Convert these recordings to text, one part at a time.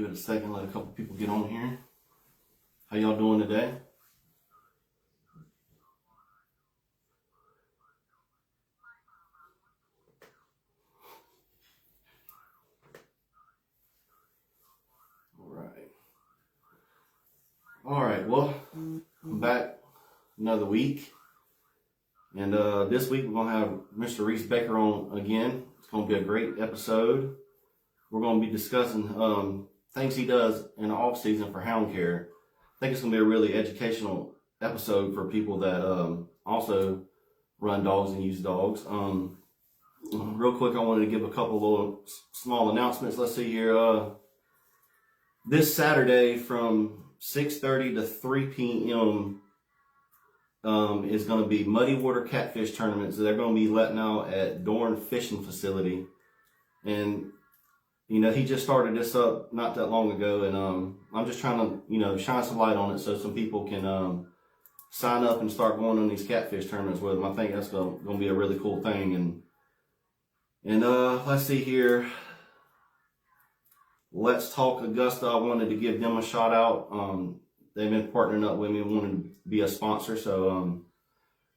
it a second, let a couple people get on here. How y'all doing today? All right, well, I'm back another week. And this week we're going to have Mr. Reece Baker on again. It's going to be a great episode. We're going to be discussing things he does in the off season for hound care. I think it's going to be a really educational episode for people that also run dogs and use dogs. Real quick, I wanted to give a couple little small announcements. Let's see here. This Saturday from 6:30 to 3 p.m. Is going to be muddy water catfish tournaments. They're going to be letting out at Dorn Fishing Facility. And, you know, he just started this up not that long ago. And I'm just trying to, you know, shine some light on it so some people can sign up and start going on these catfish tournaments with them. I think that's going to be a really cool thing. And let's see here. Let's Talk Augusta. I wanted to give them a shout out. They've been partnering up with me and wanting to be a sponsor. So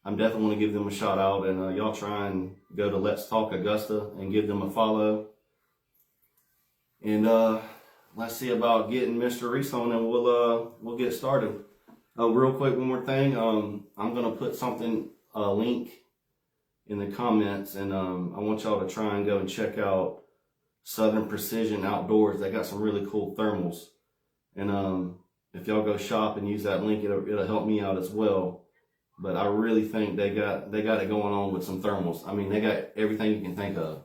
I'm definitely want to give them a shout out. And y'all try and go to Let's Talk Augusta and give them a follow. And let's see about getting Mr. Reece on, and we'll get started. Real quick, one more thing. I'm gonna put a link in the comments, and I want y'all to try and go and check out Southern Precision Outdoors. They got some really cool thermals, and if y'all go shop and use that link, it'll help me out as well. But I really think they got it going on with some thermals. I mean, they got everything you can think of.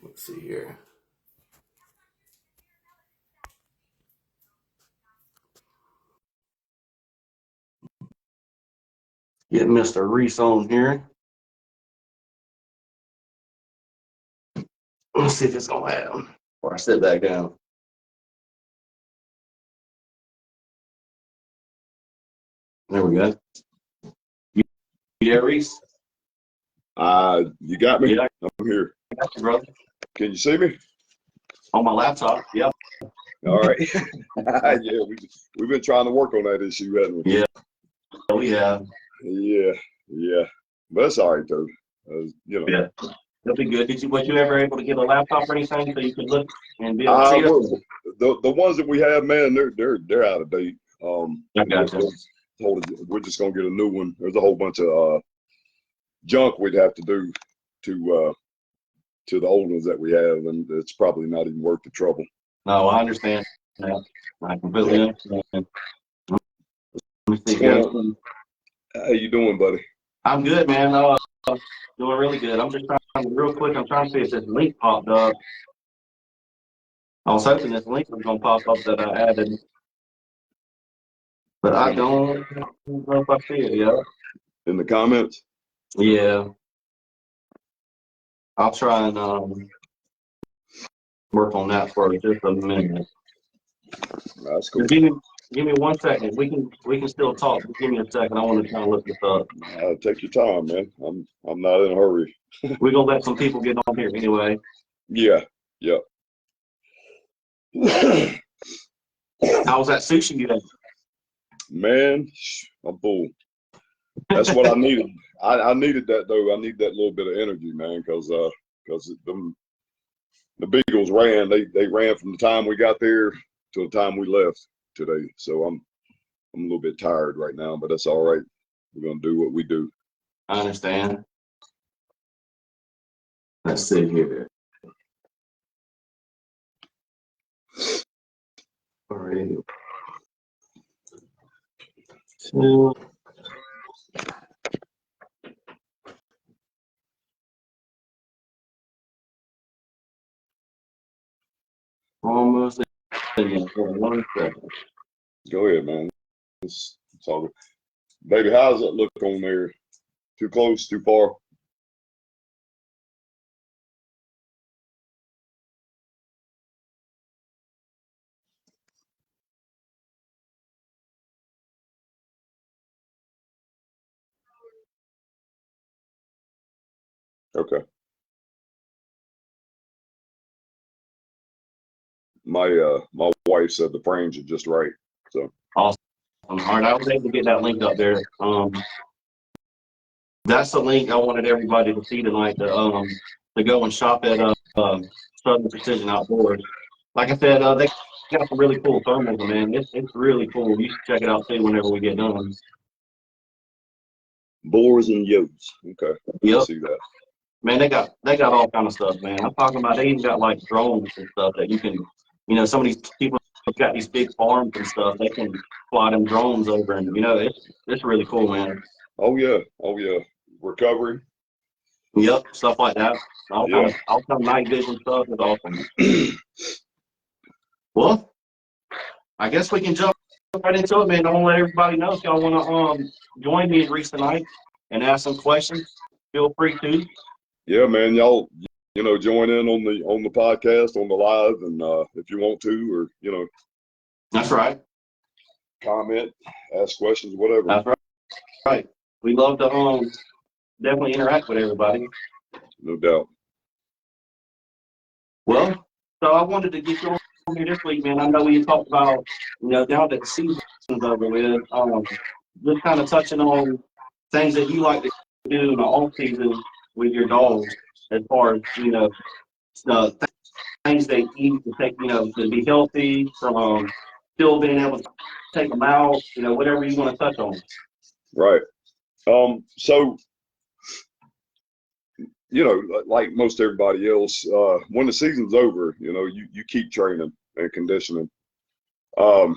Let's see here. Get Mr. Reece on here. Let's see if it's gonna happen before I sit back down. There we go. You there, Reece? You got me? Yeah, I'm here. I got you, brother. Can you see me? On my laptop. Yep. All right. Yeah, we've been trying to work on that issue, haven't we? Yeah, we have. Yeah. But it's all right though. You know. Yeah, that'll be good. Was you ever able to get a laptop or anything so you could look and be able to see it? The ones that we have, man, they're out of date. I got you. We're just gonna get a new one. There's a whole bunch of junk we'd have to do to the old ones that we have, and it's probably not even worth the trouble. No, I understand. Yeah, I completely understand. Let me see here. How you doing, buddy? I'm good, man. Doing really good. I'm just trying real quick. I'm trying to see if this link popped up. I was hoping this link was gonna pop up that I added, but I don't know if I see it yet. In the comments? Yeah. I'll try and work on that for just a minute. That's cool. Give me 1 second. We can still talk. Give me a second. I want to try and look this up. Take your time, man. I'm not in a hurry. We're gonna let some people get on here anyway. Yeah. How was that sushi you had? Man, I'm full. That's what I needed. I needed that though. I need that little bit of energy, man, because the Beagles ran. They ran from the time we got there to the time we left today. So I'm a little bit tired right now, but that's all right. We're gonna do what we do. I understand. Let's see here. All right. Two. Almost. 1 second. Go ahead, man. It's all good. Baby, how's it look on there? Too close, too far? Okay. my wife said the frames are just right. So Awesome. All right, I was able to get that link up there. That's the link I wanted everybody to see tonight to go and shop at Southern Precision Outdoors. Like I said, they got some really cool thermals, man. It's really cool. You should check it out too whenever we get done. boars and yotes. Okay, I Yep. see that. Man, they got all kind of stuff, man. I'm talking about they even got like drones and stuff that you can, some of these people have got these big farms and stuff. They can fly them drones over, and it's really cool, man. Oh yeah, recovery. Yep, stuff like that. All Yeah. kind of night vision stuff is awesome. Well, I guess we can jump right into it, man. I want to let everybody know if y'all want to join me and Reece tonight and ask some questions. Feel free to. Yeah, man, y'all, join in on the podcast, on the live, and if you want to, or That's right. comment, ask questions, whatever. That's right. Right. We love to definitely interact with everybody. No doubt. Well, so I wanted to get you on here this week, man. I know we talked about, now that the season's over with, just kind of touching on things that you like to do in the off season with your dogs, as far as uh, things they eat to take, to be healthy, from still being able to take them out, whatever you want to touch on. Right. So, like most everybody else, when the season's over, you keep training and conditioning. In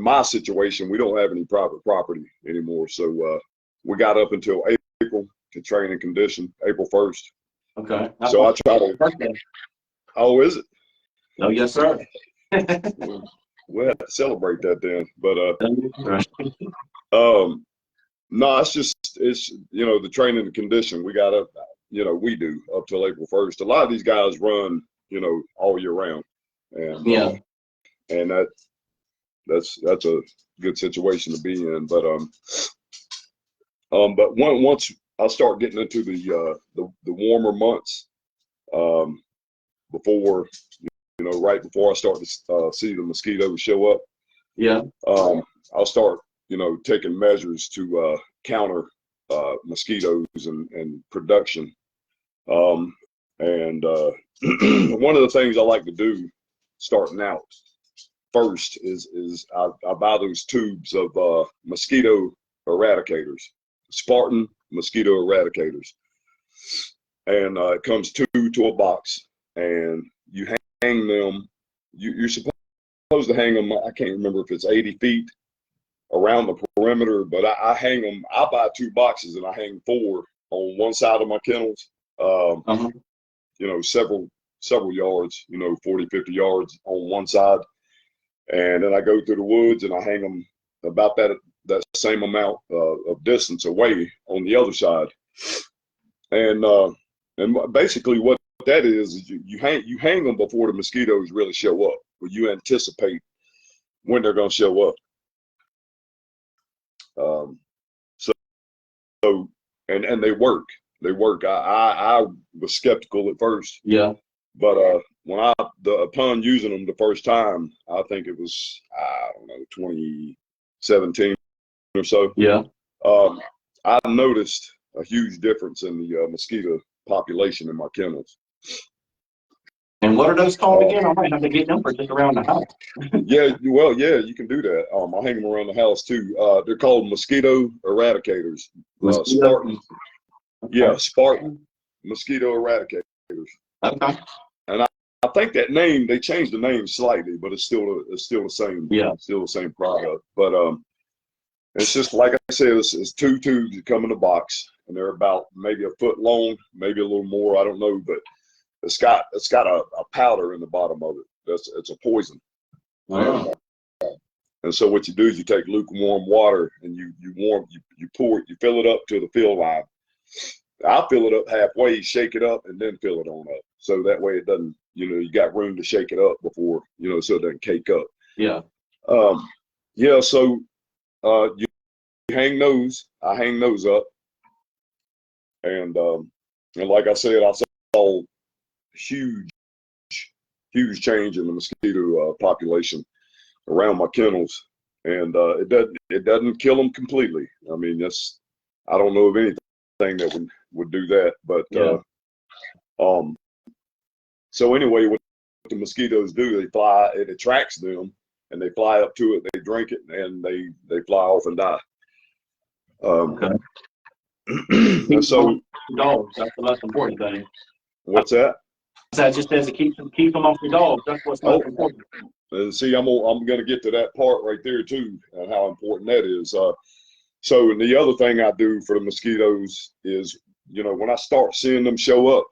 my situation, we don't have any private property anymore, so we got up until April to train and condition, April 1st. Okay. So I try to. Birthday. Oh, is it? Oh, yes, sir. We'll have to celebrate that then. But Right. no, it's the training and condition we got up. We do up till April 1st. A lot of these guys run all year round, and Yeah. And that's a good situation to be in. But once I start getting into the warmer months, before right before I start to see the mosquitoes show up, Yeah. I'll start taking measures to counter mosquitoes and production. And one of the things I like to do starting out first is I buy those tubes of mosquito eradicators, Spartan mosquito eradicators, and it comes two to a box, and you hang them. You're supposed to hang them. I can't remember if it's 80 feet around the perimeter, but I hang them. I buy 2 boxes and I hang 4 on one side of my kennels. Several yards, 40, 50 yards on one side. And then I go through the woods and I hang them about that same amount of distance away on the other side. And basically what that is you hang them before the mosquitoes really show up. But you anticipate when they're going to show up. So and they work. They work. I was skeptical at first. Yeah. But when upon using them the first time, I think it was 2017 or so. Yeah. I noticed a huge difference in the mosquito population in my kennels. And what are those called again? I might have to get them for just around the house. Yeah, you can do that. I hang them around the house too. They're called mosquito eradicators. Spartan. Okay. Yeah, Spartan mosquito eradicators. Okay. And I think that name, they changed the name slightly, but it's still the same. Yeah. Still the same product. But it's just like I said, it's 2 tubes that come in a box, and they're about maybe a foot long, maybe a little more. I don't know, but it's got a powder in the bottom of it. It's a poison. Wow. And so what you do is you take lukewarm water and you pour it, you fill it up to the fill line. I'll fill it up halfway, shake it up, and then fill it on up. So that way it doesn't, you got room to shake it up before, so it doesn't cake up. Yeah. So you hang those, I hang those up. And like I said, I saw huge huge change in the mosquito population around my kennels, and it doesn't kill them completely. I mean, I don't know of anything that would do that, but Yeah. so anyway, what the mosquitoes do, they fly. It attracts them, and they fly up to it. They drink it, and they fly off and die. Okay. And so, Dogs. That's the most important thing. what's that? That just says to keep them off the dogs. That's what's most important. And see, I'm gonna get to that part right there too, and how important that is. So, and the other thing I do for the mosquitoes is, when I start seeing them show up,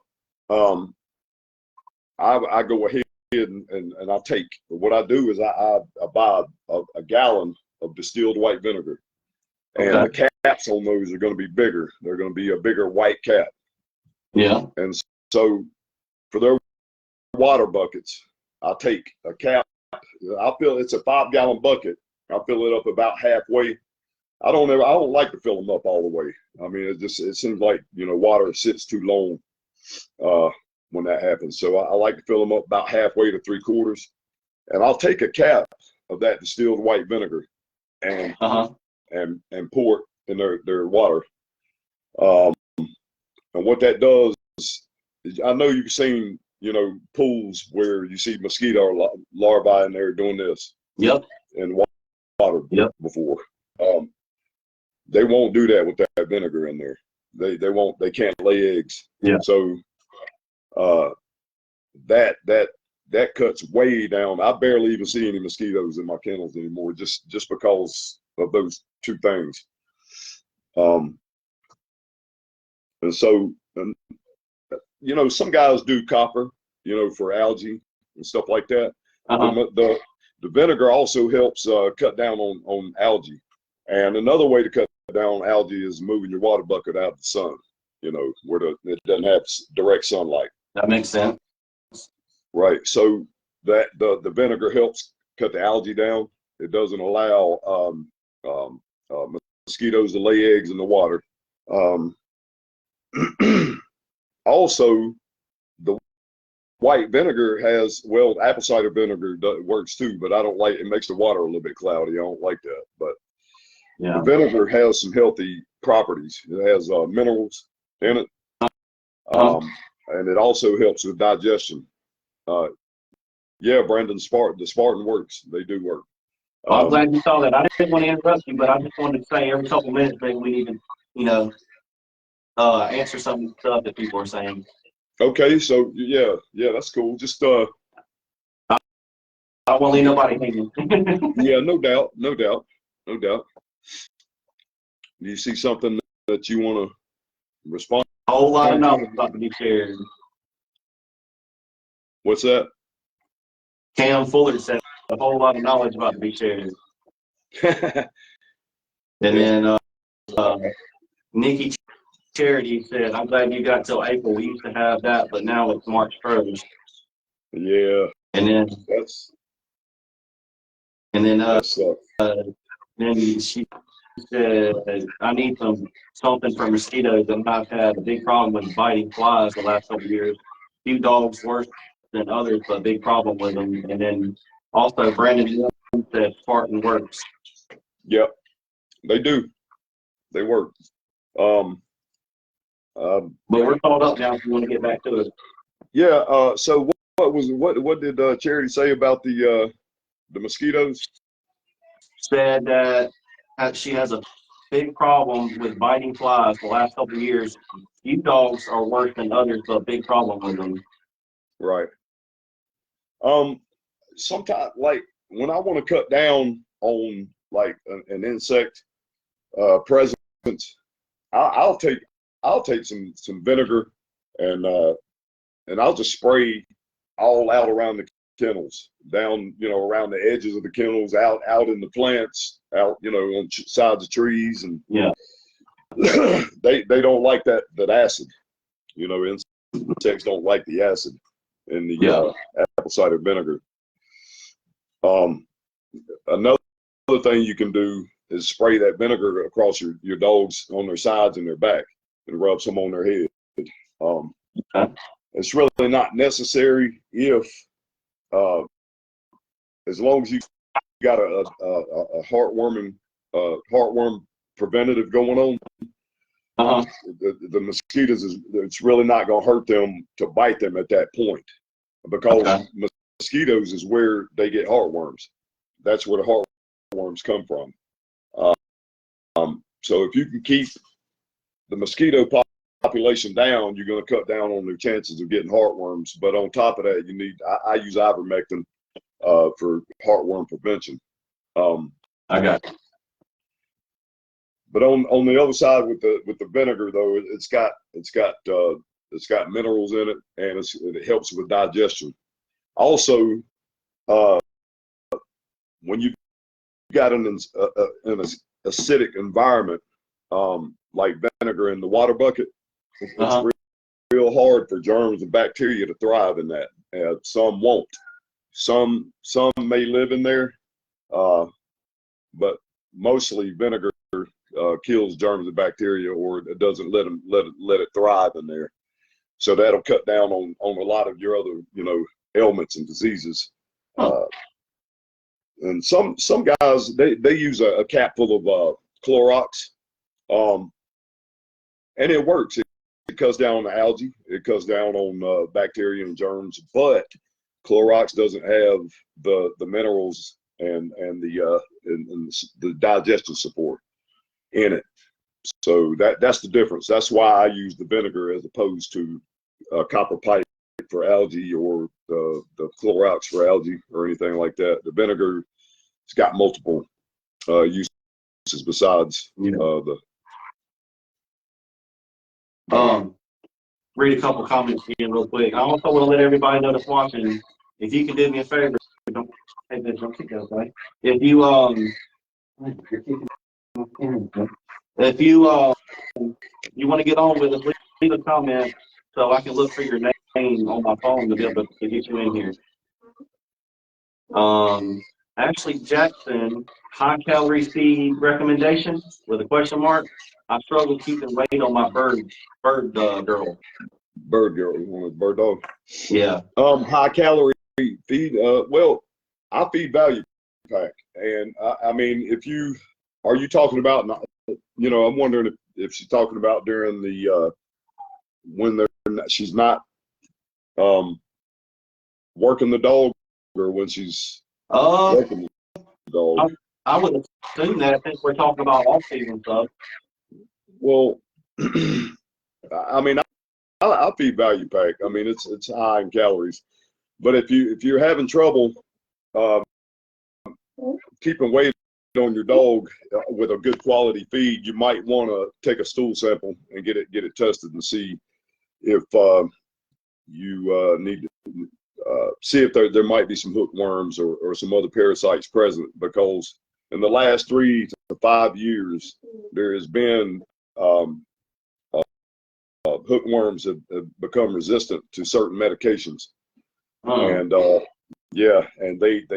I go ahead and I take. What I do is I buy a gallon of distilled white vinegar, and the caps on those are going to be bigger. They're going to be a bigger white cap. Yeah. And so for their water buckets, I take a cap. It's a 5-gallon bucket. I fill it up about halfway. I don't like to fill them up all the way. I mean, it seems like, water sits too long when that happens. So I like to fill them up about halfway to 3/4. And I'll take a cap of that distilled white vinegar and pour it in their water. And what that does is, I know you've seen, pools where you see mosquito larvae in there doing this. Yep. In water before. They won't do that with that vinegar in there. They can't lay eggs. Yeah. So that cuts way down. I barely even see any mosquitoes in my kennels anymore, just because of those two things. And so, some guys do copper, for algae and stuff like that. The vinegar also helps cut down on algae. And another way to cut down on algae is moving your water bucket out of the sun, where it doesn't have direct sunlight. That makes sense. Right. So that the vinegar helps cut the algae down. It doesn't allow mosquitoes to lay eggs in the water. Also, the white vinegar apple cider vinegar works too, but I don't like it. Makes the water a little bit cloudy. I don't like that. But the vinegar has some healthy properties. It has minerals in it, and it also helps with digestion. Brandon, the Spartan works. They do work. I'm glad you saw that. I didn't want to interrupt you, but I just wanted to say every couple minutes maybe we need to, answer some stuff that people are saying. Okay, so yeah, that's cool. Just I won't leave nobody hanging. Yeah, no doubt. Do you see something that you want to respond? A whole lot of knowledge about to be shared. What's that? Cam Fuller said a whole lot of knowledge about to be shared. And then Nikki Charity said, "I'm glad you got till April. We used to have that, but now it's March 1st." Yeah. And then then she said, "I need something for mosquitoes, and I've had a big problem with biting flies the last couple of years. Few dogs worse than others, but big problem with them." And then also Brandon said Spartan works. Yep, they do. They work. But we're called up now if you want to get back to it. Yeah. So what did Charity say about the mosquitoes? Said that she has a big problem with biting flies the last couple of years. Few dogs are worse than others, but big problem with them. Right. Sometimes, like when I want to cut down on like an insect presence, I'll take some vinegar and I'll just spray all out around the kennels, down around the edges of the kennels, out in the plants, out on sides of trees, and they don't like that acid. Insects don't like the acid in the apple cider vinegar. Another thing you can do is spray that vinegar across your dogs on their sides and their back, and rub some on their head. It's really not necessary if as long as you got a heartworm preventative going on, the mosquitoes it's really not going to hurt them to bite them at that point, because mosquitoes is where they get heartworms. That's where the heartworms come from. So if you can keep the mosquito population down, you're going to cut down on their chances of getting heartworms. But on top of that, you need I use ivermectin for heartworm prevention. I got you. But on the other side with the vinegar, though, it's got minerals in it, and it helps with digestion. Also, when you got an acidic environment, like vinegar in the water bucket, it's real hard for germs and bacteria to thrive in that. Some won't. Some may live in there, but mostly vinegar kills germs and bacteria, or it doesn't let it thrive in there. So that'll cut down on a lot of your other ailments and diseases. And some guys they use a cap full of Clorox, and it works. It cuts down on the algae. It cuts down on bacteria and germs. But Clorox doesn't have the minerals and the digestion support in it. So that's the difference. That's why I use the vinegar as opposed to copper pipe for algae, or the Clorox for algae, or anything like that. The vinegar, it's got multiple uses besides the. Read a couple comments here real quick. I also want to let everybody know that's watching, if you can do me a favor, don't kick that, okay? If you you want to get on with us, leave a comment so I can look for your name on my phone to be able to get you in here. Ashley Jackson, high calorie feed recommendation with a question mark. I struggle keeping weight on my bird girl. Bird girl, you want a bird dog? Yeah. High calorie feed. Well, I feed value pack, and I mean, are you talking about? I'm wondering if she's talking about during the when she's not working the dog, or when she's working the dog. I would assume that since we're talking about off-season stuff. Well, I mean, I feed value pack. I mean, it's high in calories, but if you're having trouble keeping weight on your dog with a good quality feed, you might want to take a stool sample and get it tested and see if you need to see if there might be some hookworms or some other parasites present, because in the last 3 to 5 years there has been hookworms have become resistant to certain medications. And and they've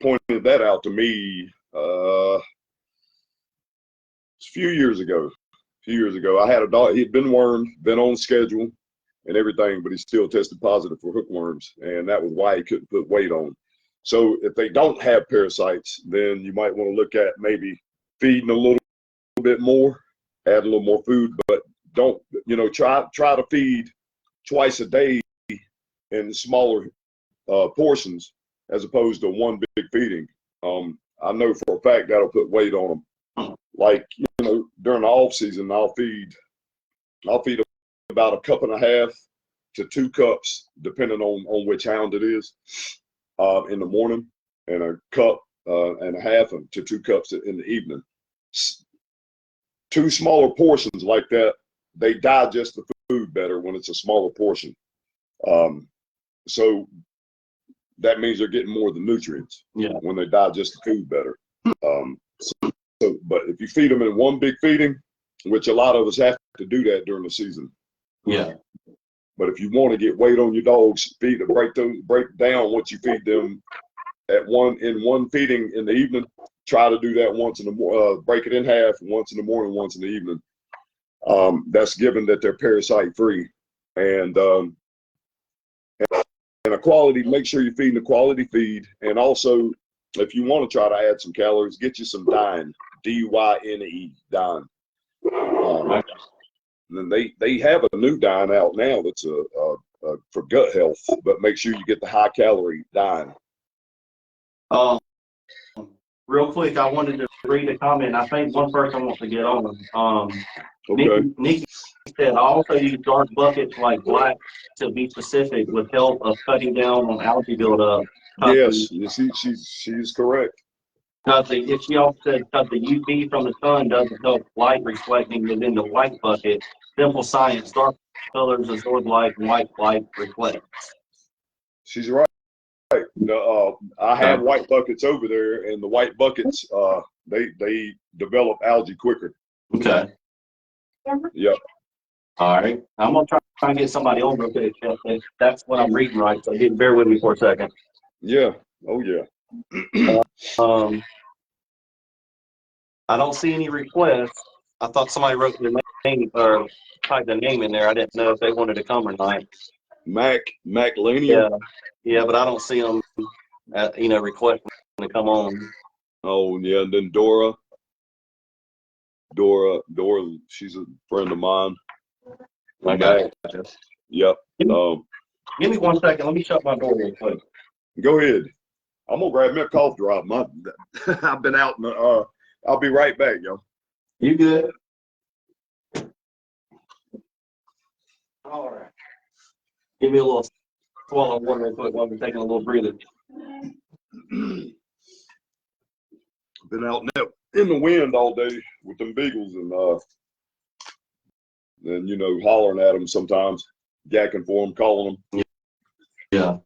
pointed that out to me a few years ago. I had a dog. He'd been wormed, been on schedule and everything, but he still tested positive for hookworms, and that was why he couldn't put weight on. So if they don't have parasites, then you might want to look at maybe feeding a little bit more, add a little more food, but don't, try to feed twice a day in smaller portions as opposed to one big feeding. I know for a fact that'll put weight on them. Like, during the off season, I'll feed about 1.5 cups to 2 cups, depending on which hound it is, in the morning, and 1.5 cups to 2 cups in the evening. 2 smaller portions like that, they digest the food better when it's a smaller portion. So that means they're getting more of the nutrients when they digest the food better. But if you feed them in one big feeding, which a lot of us have to do that during the season. Yeah. But if you want to get weight on your dogs, break down what you feed them in one feeding in the evening. Try to do that once in the break it in half, once in the morning, once in the evening. That's given that they're parasite free, and a quality, make sure you're feeding a quality feed. And also, if you want to try to add some calories, get you some Dyne, D-Y-N-E, Dyne. And they have a new Dyne out now that's for gut health, but make sure you get the high calorie Dyne. Real quick, I wanted to read a comment. I think one person wants to get on. Okay. Nikki said, I also use dark buckets like black to be specific with help of cutting down on algae buildup. Yes, she's correct. She also said, because the UV from the sun doesn't help light reflecting within the white bucket. Simple science, dark colors absorb light, and white light reflects. She's right. I have white buckets over there, and the white buckets, they develop algae quicker. Okay. Yep. All right. I'm gonna try and get somebody on real quick. If that's what I'm reading right. So bear with me for a second. Yeah. Oh yeah. I don't see any requests. I thought somebody wrote their name or typed their name in there. I didn't know if they wanted to come or not. Mac Lanier. Yeah, but I don't see them, requesting to come on. Oh yeah, and then Dora, she's a friend of mine. Okay. Yep. Give me 1 second. Let me shut my door real quick. Go ahead. I'm gonna grab me a cough drop. I've been out. I'll be right back, yo. You good? All right. Give me a little swallow of water real quick while we're taking a little breather. Been out in the wind all day with them beagles and hollering at them sometimes, yakking for them, calling them. Yeah.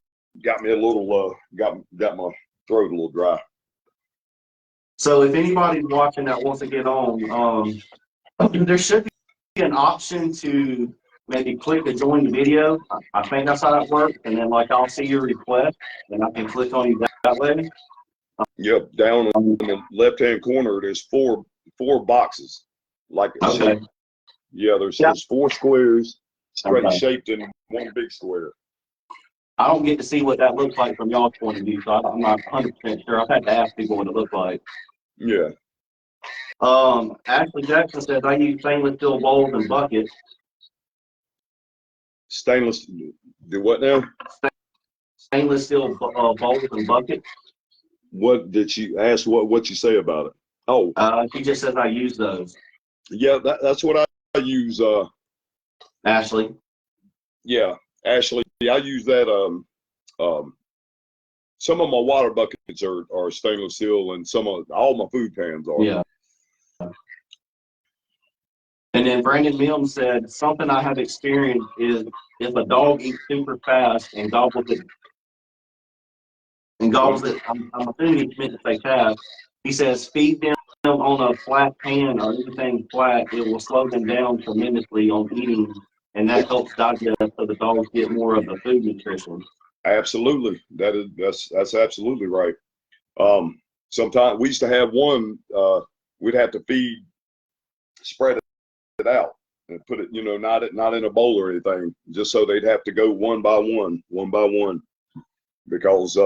Got me a little got my throat a little dry. So if anybody's watching that wants to get on, there should be an option to maybe click to join the video. I think that's how that works. And then I'll see your request and I can click on you that way. Yep, down in the left-hand corner, there's four boxes. Okay. Yeah, there's 4 squares, straight shaped in one big square. I don't get to see what that looks like from y'all's point of view, so I'm not 100% sure. I've had to ask people what it looks like. Yeah. Ashley Jackson says, I use stainless steel bowls and buckets. Stainless, do what now? Stainless steel bowls and buckets. What did she ask? What you say about it? Oh, she just says I use those. Yeah, that's what I use. Ashley. Yeah, Ashley. I use that. Some of my water buckets are stainless steel, and all my food pans are. Yeah. And then Brandon Mills said, something I have experienced is if a dog eats super fast and gobbles it, I'm assuming he meant to say fast. He says, feed them on a flat pan or anything flat, it will slow them down tremendously on eating, and that helps digest so the dogs get more of the food nutrition. Absolutely. That's absolutely right. Sometimes we used to have one, we'd have to spread it out and put it, not in a bowl or anything, just so they'd have to go one by one, because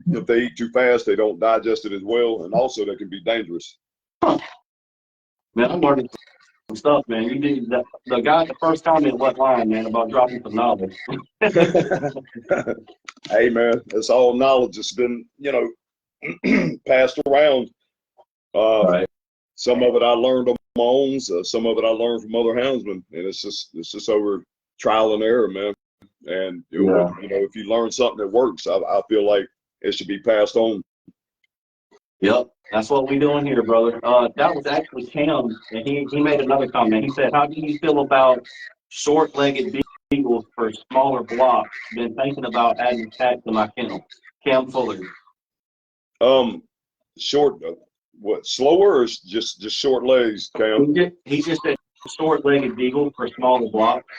if they eat too fast, they don't digest it as well, and also they can be dangerous. Huh. Man, I'm learning some stuff, man. You did the first comment wasn't lying, man, about dropping some knowledge. Hey, man, it's all knowledge that's been, passed around. Right. Some of it I learned on my own, some of it I learned from other houndsmen, and it's just over trial and error, man. And if you learn something that works, I feel like it should be passed on. Yep, that's what we're doing here, brother. That was actually Cam, and he made another comment. He said, how do you feel about short-legged beagles for smaller blocks? Been thinking about adding cats to my kennel. Cam Fuller. Short, slower or just short legs, Cam? He just said short-legged beagle for smaller blocks.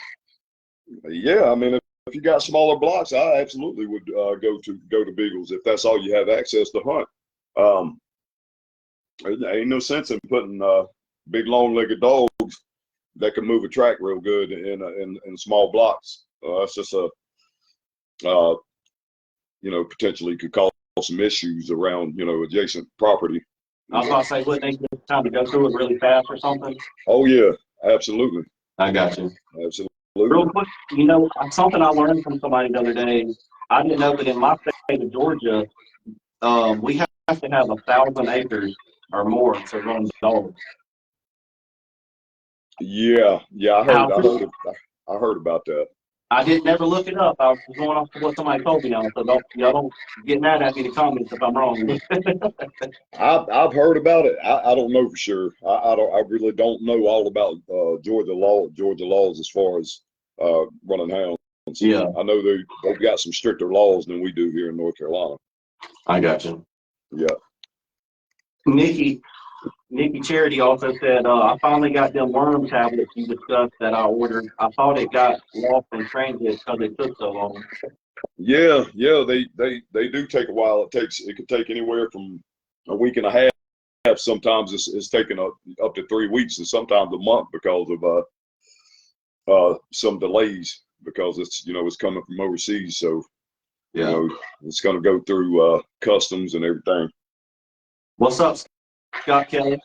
Yeah, I mean, if you got smaller blocks, I absolutely would go to beagles if that's all you have access to hunt. There ain't no sense in putting big long-legged dogs that can move a track real good in small blocks. That's just potentially could cause some issues around, adjacent property. I was about to say, wouldn't they get time to go through it really fast or something? Oh yeah, absolutely. I got you. Absolutely. Real quick, something I learned from somebody the other day. I didn't know that in my state of Georgia, we have to have 1,000 acres or more to run dogs. Yeah, I heard about that. I didn't never look it up. I was going off of what somebody told me on, so y'all don't get mad at me in the comments if I'm wrong. I've heard about it. I don't know for sure. I really don't know all about Georgia laws as far as running hounds. Yeah, I know they've got some stricter laws than we do here in North Carolina. I got you. Yeah. Nikki Charity also said, I finally got them worm tablets you discussed that I ordered. I thought it got lost in transit because it took so long. Yeah, they do take a while. It could take anywhere from a week and a half. Sometimes it's taken up to 3 weeks, and sometimes a month because of some delays because it's coming from overseas. So it's going to go through customs and everything. What's up, Scott Kelly?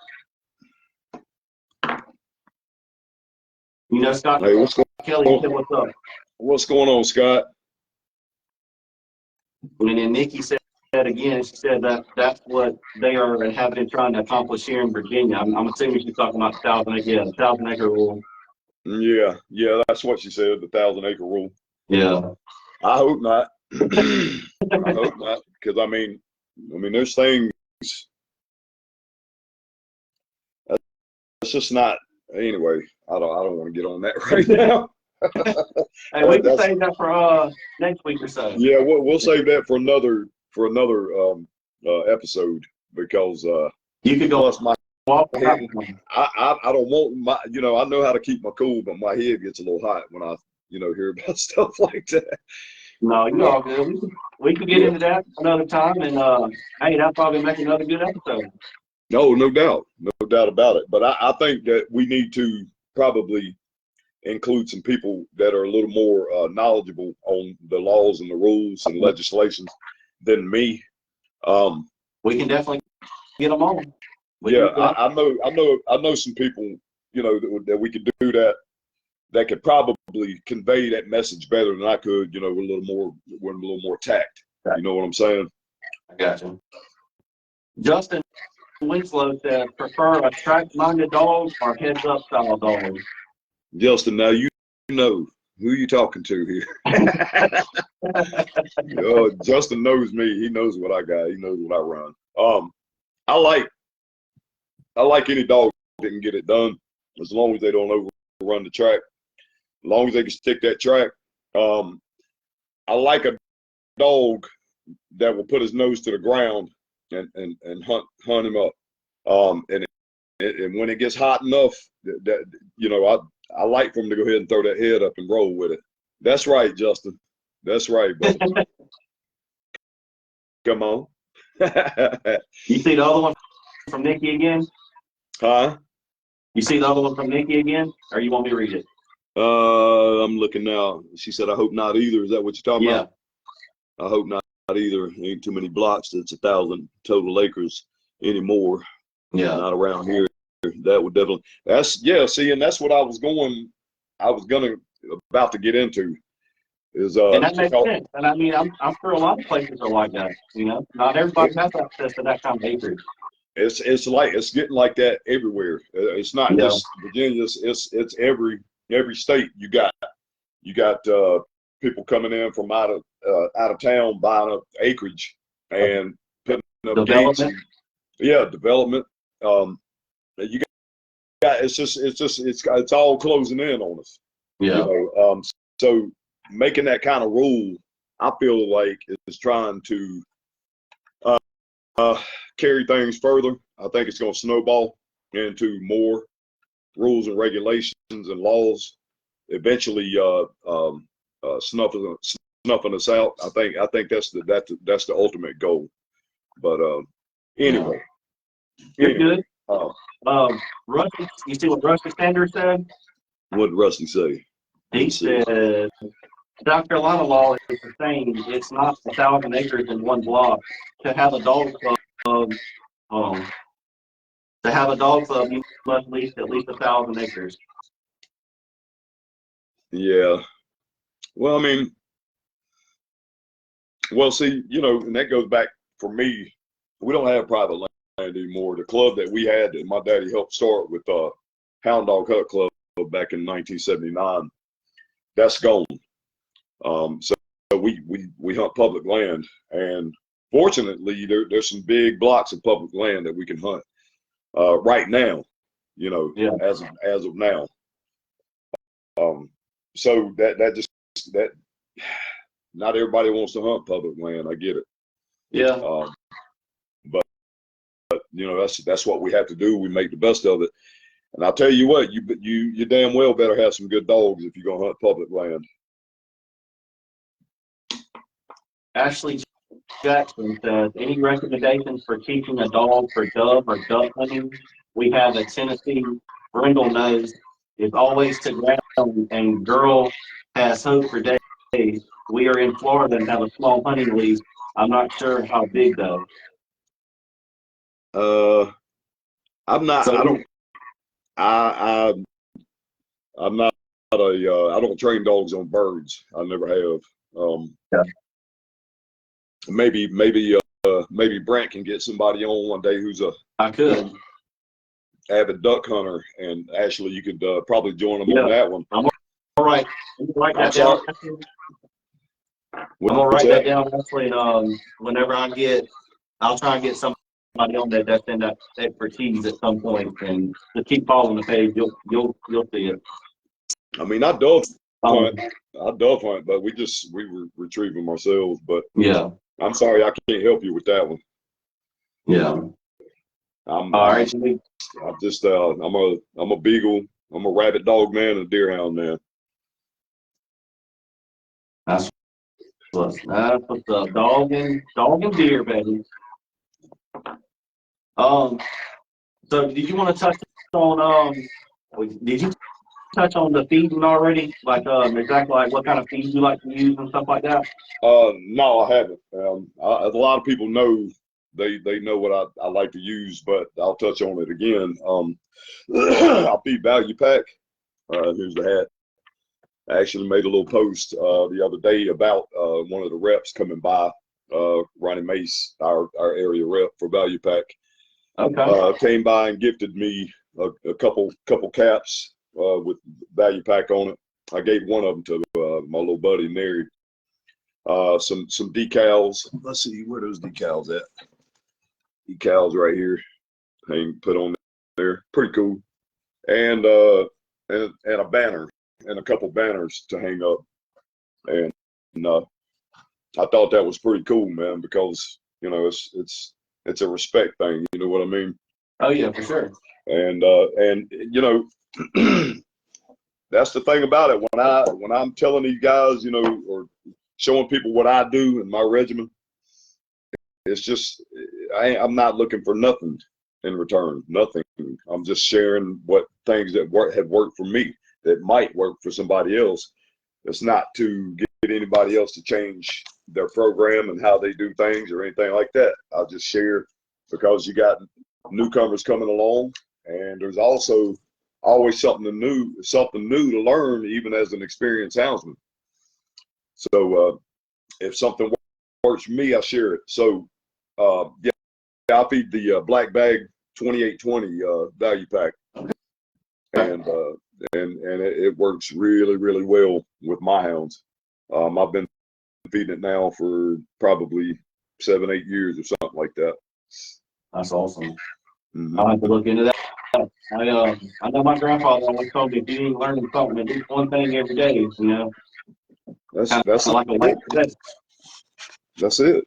Scott. Hey, what's Kelly, you said what's up? What's going on, Scott? And then Nikki said again, she said that's what they have been trying to accomplish here in Virginia. I'm assuming she's talking about the 1,000 acre rule. Yeah, that's what she said, the 1,000 acre rule. Yeah. I hope not. I hope not, because I mean, there's things. That's just not. Anyway, I don't want to get on that right now. Hey, we can save that for next week or so. Yeah, we'll save that for another episode because you could go. My head, I don't want my. I know how to keep my cool, but my head gets a little hot when I hear about stuff like that. No, you're all good. We can get into that another time, and hey, that'll probably make another good episode. No doubt about it. But I think that we need to probably include some people that are a little more knowledgeable on the laws and the rules and legislations than me. We can definitely get them on. I know some people, that we could do that could probably convey that message better than I could, with a little more tact. You know what I'm saying? I got you. Justin Winslow said, prefer a track-minded dog or heads-up style dog? Justin, now you know who you talking to here. Justin knows me. He knows what I got. He knows what I run. I like any dog that can get it done, as long as they don't overrun the track. As long as they can stick that track. I like a dog that will put his nose to the ground and hunt him up. And when it gets hot enough, I like for him to go ahead and throw that head up and roll with it. That's right, Justin. That's right, buddy. Come on. You see the other one from Nikki again? Huh? You see the other one from Nikki again? Or you want me to read it? I'm looking now. She said, I hope not either. Is that what you're talking about? I hope not either. Ain't too many blocks that's 1,000 total acres anymore. Yeah. Not around here. That would definitely. See, and that's what I was about to get into. Is and that makes sense. And I mean, I'm sure a lot of places are like that. Not everybody has access to that kind of acreage. It's getting like that everywhere. It's not just Virginia. It's every state. You got people coming in from out of town buying up acreage and putting up gates. Development. You got it's all closing in on us. Yeah. So making that kind of rule, I feel like is trying to carry things further. I think it's going to snowball into more rules and regulations and laws, eventually snuffing us out. I think that's the ultimate goal. But anyway. You're good. Rusty, you see what Rusty Sanders said? What did Rusty say? He said, South Carolina law is the same. It's not 1,000 acres in one block. To have a dog club, um, to have a dog club, you must lease at least 1,000 acres. Yeah. Well, I mean, well, see, and that goes back for me. We don't have private land anymore. The club that we had that my daddy helped start with Hound Dog Hunt Club back in 1979, that's gone. So we hunt public land, and fortunately, there's some big blocks of public land that we can hunt right now. Yeah. As of now. So that not everybody wants to hunt public land. I get it. Yeah. But that's what we have to do. We make the best of it. And I'll tell you what, you damn well better have some good dogs if you're gonna hunt public land. Ashley Jackson says, any recommendations for teaching a dog for dove or duck hunting? We have a Tennessee brindle nose. It's always to ground, and girl has hope for days. We are in Florida and have a small hunting lease. I'm not sure how big though. I'm not. So I don't. I'm not I don't train dogs on birds. I never have. Yeah. Maybe Brent can get somebody on one day who's a I could. avid duck hunter, and Ashley, you could probably join them on that one. I'm all right. I'm gonna write that I'm down. I'm gonna write that down, Ashley, and whenever I'll try and get somebody on that's in that expertise at some point, and just keep following the page. You'll see it. I mean, I dove Um, hunt, but we retrieve them ourselves. But yeah. I'm sorry, I can't help you with that one. Yeah. All right. I'm just I'm a beagle, I'm a rabbit dog man, and a deer hound man. That's what's up. Dog and deer, baby. So did you want to touch on did you touch on the feeding already? Like exactly like what kind of feed you like to use and stuff like that? No, I haven't. A lot of people know they know what I like to use, but I'll touch on it again. I feed Value Pack. Here's the hat. I actually made a little post the other day about one of the reps coming by, Ronnie Mace, our area rep for Value Pack. Okay. Came by and gifted me a couple caps with Value Pack on it. I gave one of them to my little buddy Nary. Some decals. Let's see where those decals at. Decals right here. Put on there. Pretty cool. And a banner and a couple banners to hang up. And I thought that was pretty cool, man, because it's a respect thing. You know what I mean? Oh yeah, for sure. And that's the thing about it. When I'm telling these guys, or showing people what I do in my regimen, it's just I'm not looking for nothing in return. Nothing. I'm just sharing what things that have worked for me that might work for somebody else. It's not to get anybody else to change their program and how they do things or anything like that. I'll just share because you got newcomers coming along, and there's also always something new to learn, even as an experienced houndsman. So if something works for me, I share it. So yeah, I feed the black bag 2820 Value Pack, and it works really, really well with my hounds. I've been feeding it now for probably 7-8 years or something like that. That's awesome. Mm-hmm. I'll have to look into that. I know my grandfather always told me if you ain't learning something, at least one thing every day, That's like a life today. That's it.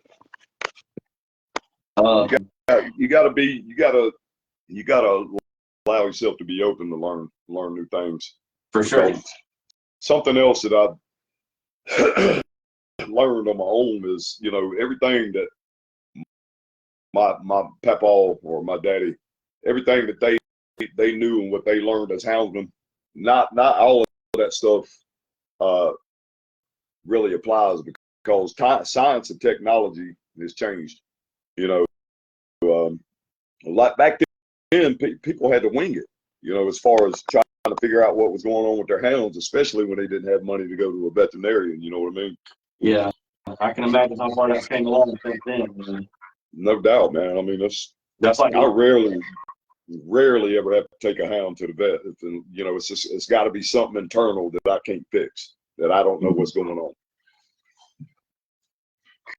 You gotta allow yourself to be open to learn new things. For sure. Something else that I've learned on my own is, everything that my papa or my daddy, everything that they knew and what they learned as houndsmen, not all of that stuff really applies because science and technology has changed. You know, like back then, people had to wing it. You know, as far as trying to figure out what was going on with their hounds, especially when they didn't have money to go to a veterinarian. You know what I mean? Yeah, I can imagine how far that's came along since then. Man. No doubt, man. I mean, That's like I rarely ever have to take a hound to the vet. You know, it's got to be something internal that I can't fix, that I don't know what's going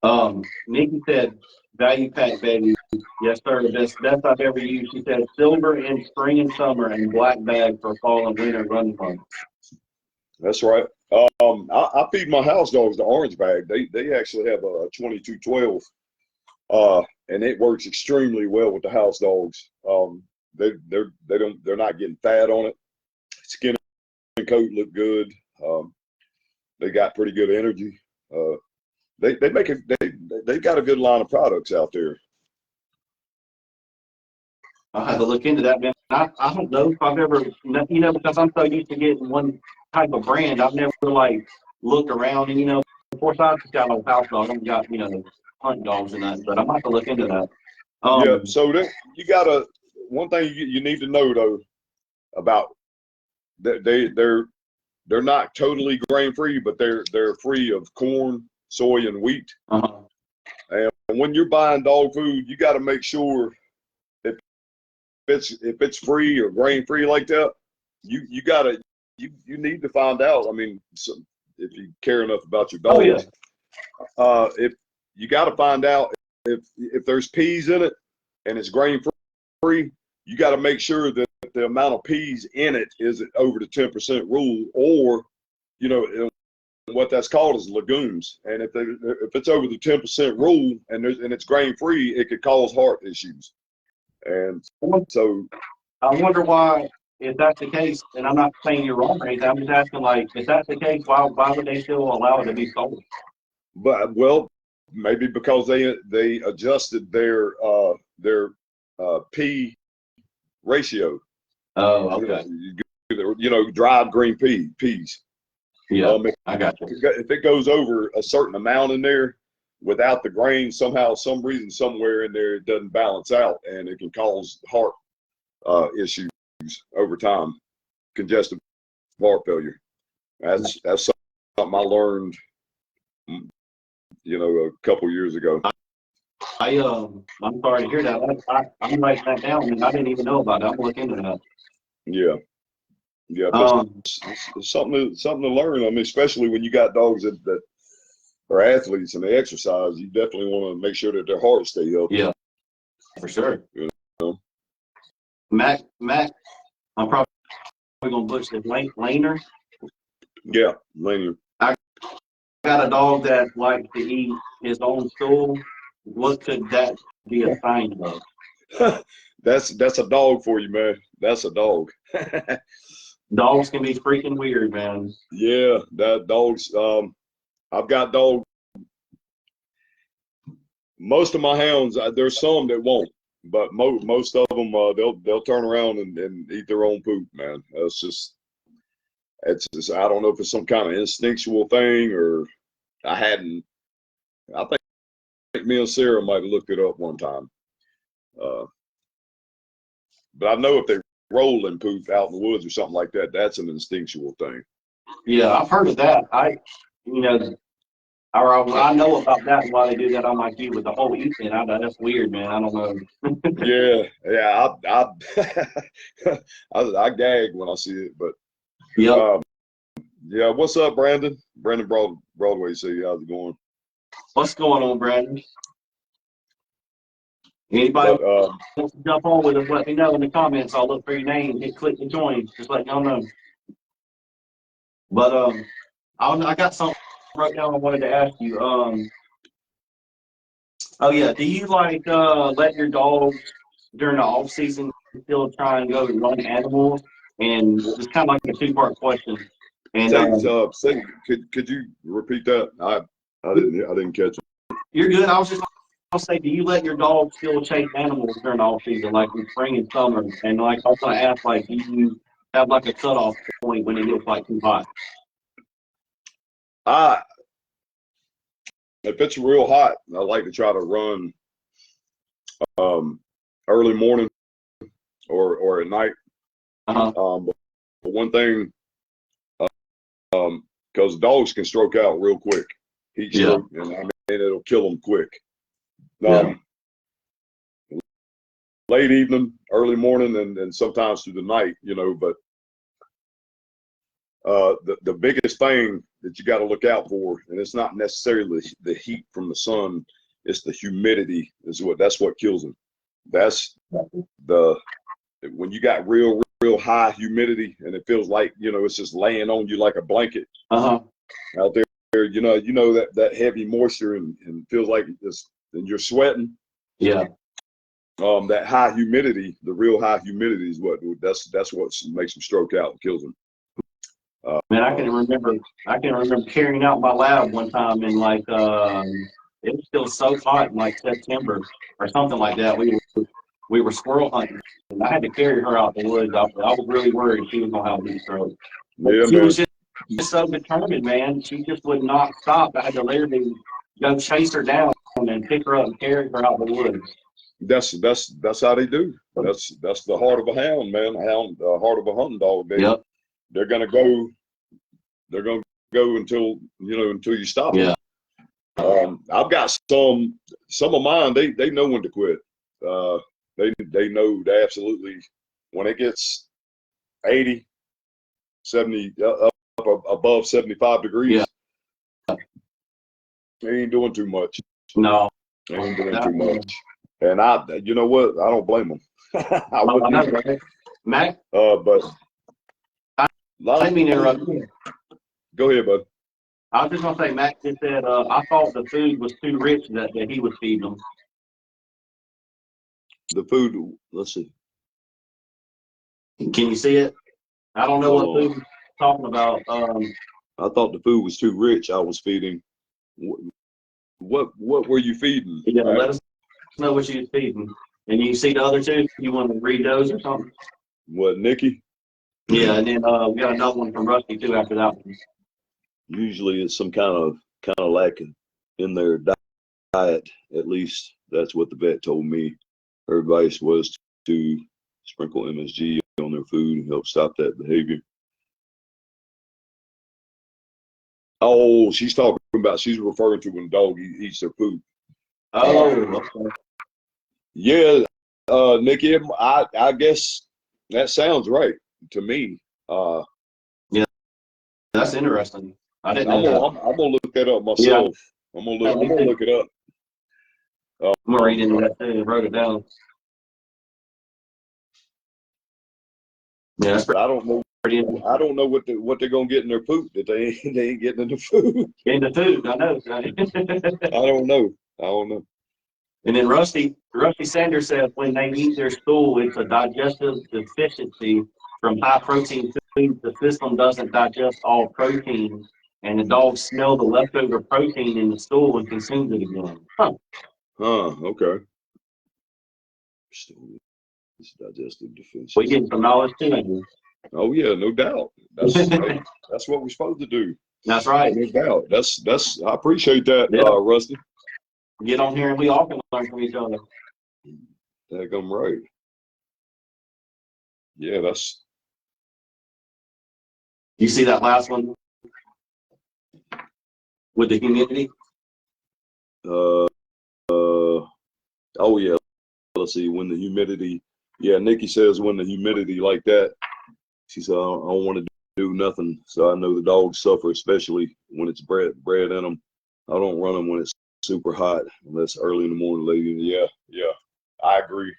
on. Nikki said, value pack, baby. Yes, sir. The best I've ever used. She said, silver in spring and summer and black bag for fall and winter running months. That's right. I feed my house dogs the orange bag. They actually have a 2212, and it works extremely well with the house dogs. They're not getting fat on it. Skin and coat look good. They got pretty good energy. They make it. They got a good line of products out there. I'll have to look into that, man. I don't know if I've ever, you know, because I'm so used to getting one type of brand, I've never like looked around and, you know, of course I've just got a house dog. I've got, you know, hunt dogs and that, but I might have to look into that. Yeah. So you gotta, one thing you need to know though about that they're not totally grain free, but they're free of corn, soy, and wheat. Uh-huh. And when you're buying dog food, you got to make sure if it's free or grain free like that, you need to find out. I mean, if you care enough about your dogs, if you got to find out if there's peas in it and it's grain free, you got to make sure that the amount of peas in it is over the 10% rule, or you know what that's called is legumes. And if it's over the 10% rule and it's grain free, it could cause heart issues. And so I wonder why, if that's the case, and I'm not saying you're wrong or anything, I'm just asking, like, if that's the case, why would they still allow it to be sold? But well, maybe because they adjusted their pea ratio. Oh, okay. You know, dried green peas. Yeah, I got you. If it goes over a certain amount in there, without the grain, somehow, some reason, somewhere in there, it doesn't balance out, and it can cause heart issues over time, congestive heart failure. That's something I learned, you know, a couple years ago. I'm sorry to hear that. I'm writing that down, and I didn't even know about it. I'm looking into that. Yeah, but it's something to learn. I mean, especially when you got dogs that are athletes and they exercise, you definitely want to make sure that their hearts stay healthy. Yeah, for sure. You know? Mac, I'm probably gonna butcher this. Laner. Yeah, Laner. I got a dog that likes to eat his own stool. What could that be a sign of? That's a dog for you, man. That's a dog. Dogs can be freaking weird, man. Yeah, that dogs. I've got dogs. Most of my hounds, there's some that won't, but most of them, they'll turn around and eat their own poop, man. It's just I don't know if it's some kind of instinctual thing, or I think me and Sarah might have looked it up one time. But I know if they roll and poop out in the woods or something like that, that's an instinctual thing. Yeah, I've heard of that. I know about that and why they do that on my feet with the whole eat thing. That's weird, man. I don't know. Yeah. I gag when I see it, but yeah. Yeah. What's up, Brandon? Brandon Broadway. See, how's it going? What's going on, Brandon? Anybody wants to jump on with us, let me know in the comments. I'll look for your name, click to join, just let y'all know. But I got something right now I wanted to ask you. Oh yeah, do you like let your dogs during the off season still try and go and run animals? And it's kind of like a two-part question. And could you repeat that? I didn't catch it. You're good. I was just gonna say, do you let your dog still chase animals during the off season, like in spring and summer? And like I was gonna ask, like, do you have like a cutoff point when it gets like too hot? if it's real hot, I like to try to run early morning or at night. But one thing, because dogs can stroke out real quick, heat stroke, and I mean it'll kill them quick. Late evening, early morning, and sometimes through the night, you know. But the biggest thing that you got to look out for, and it's not necessarily the heat from the sun, it's the humidity. That's what kills them. That's when you got real high humidity, and it feels like, you know, it's just laying on you like a blanket out there. You know that heavy moisture and feels like and you're sweating. Yeah. That high humidity, the real high humidity is that's what makes them stroke out and kills them. Man, I can remember carrying out my lab one time in like it was still so hot in like September or something like that. We were squirrel hunting, and I had to carry her out the woods. I was really worried she was gonna have a heat stroke. Yeah, she man. was just so determined, man. She just would not stop. I had to literally go chase her down and pick her up and carry her out the woods. That's how they do. That's the heart of a hound, man. The heart of a hunting dog. They're gonna go. They're gonna go until you stop them. I've got some of mine. They know when to quit. They know they absolutely, when it gets 80, 70 up above 75 degrees. They ain't doing too much. No, they ain't doing too much. And you know what? I don't blame them. I wouldn't either. Right? Mac, but I mean, go ahead, bud. I was just gonna say, Mac just said, I thought the food was too rich that he was feeding them. The food, let's see. Can you see it? I don't know what food he's talking about. I thought the food was too rich. I was feeding. What were you feeding? Yeah, let us know what you was feeding. And you see the other two? You want to read those or something? What, Nikki? Yeah, and then we got another one from Rusty too after that one. Usually it's some kind of lacking in their diet. At least that's what the vet told me. Her advice was to sprinkle MSG on their food and help stop that behavior. Oh, she's referring to when a dog eats their food. Oh, okay. Yeah, Nikki, I guess that sounds right to me. Yeah, that's interesting. I didn't know I'm gonna look that up myself. Yeah. I'm gonna look it up. I'm gonna read into that too and wrote it down. Yeah, that's pretty. I don't know what they're gonna get in their food that they ain't getting in the food. In the food, I know. I don't know. And then Rusty Sanders says when they eat their stool, it's a digestive deficiency from high protein foods. The system doesn't digest all protein, and the dogs smell the leftover protein in the stool and consumes it again. Okay. It's digestive deficiency. We get some knowledge too. Oh yeah, no doubt. That's what we're supposed to do. That's right. No doubt. That's I appreciate that, Rusty. Get on here and we all can learn from each other. I'm right. Yeah, that's. You see that last one with the humidity? Oh yeah. Let's see, when the humidity. Yeah, Nikki says when the humidity like that, she said I don't want to do nothing. So I know the dogs suffer, especially when it's bred in them. I don't run them when it's super hot unless early in the morning, lady. Yeah, I agree.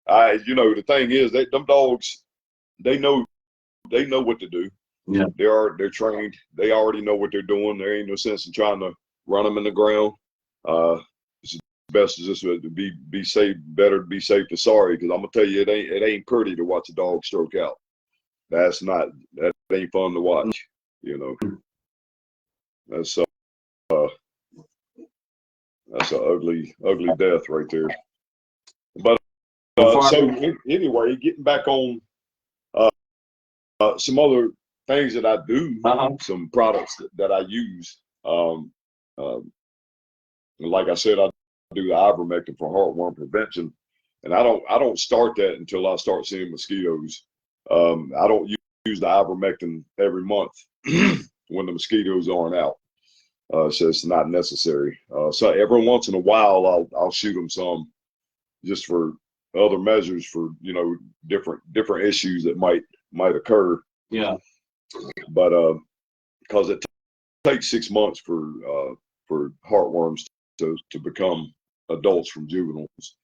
The thing is, them dogs, they know what to do. Yeah, they're trained. They already know what they're doing. There ain't no sense in trying to run them in the ground. It's best to just be safe. Better to be safe than sorry, because I'm gonna tell you, it ain't pretty to watch a dog stroke out. That ain't fun to watch. That's that's an ugly death right there. But so anyway, getting back on some other things that I do, some products that I use. And like I said, I do the ivermectin for heartworm prevention, and I don't start that until I start seeing mosquitoes. I don't use the ivermectin every month when the mosquitoes aren't out. So it's not necessary. So every once in a while, I'll shoot them some just for other measures for different issues that might occur. Yeah. But because it takes 6 months for heartworms to become adults from juveniles.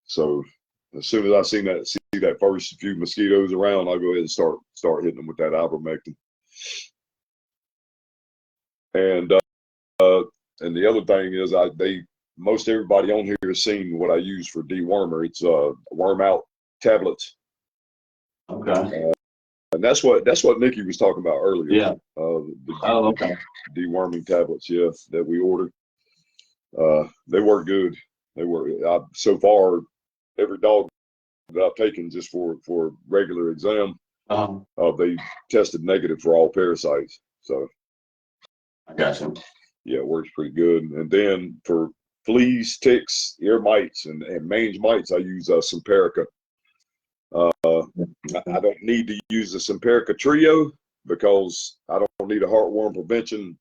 So as soon as I see that first few mosquitoes around, I'll go ahead and start hitting them with that ivermectin. And the other thing is, most everybody on here has seen what I use for dewormer. It's worm out tablets. Okay. And that's what Nikki was talking about earlier. Yeah. The deworming tablets, yeah, that we ordered. They work good. They work. So far, every dog that I've taken just for regular exam, they tested negative for all parasites. So I got you. yeah, it works pretty good. And then for fleas, ticks, ear mites, and mange mites, I use Simparica. I don't need to use the Simparica Trio because I don't need a heartworm prevention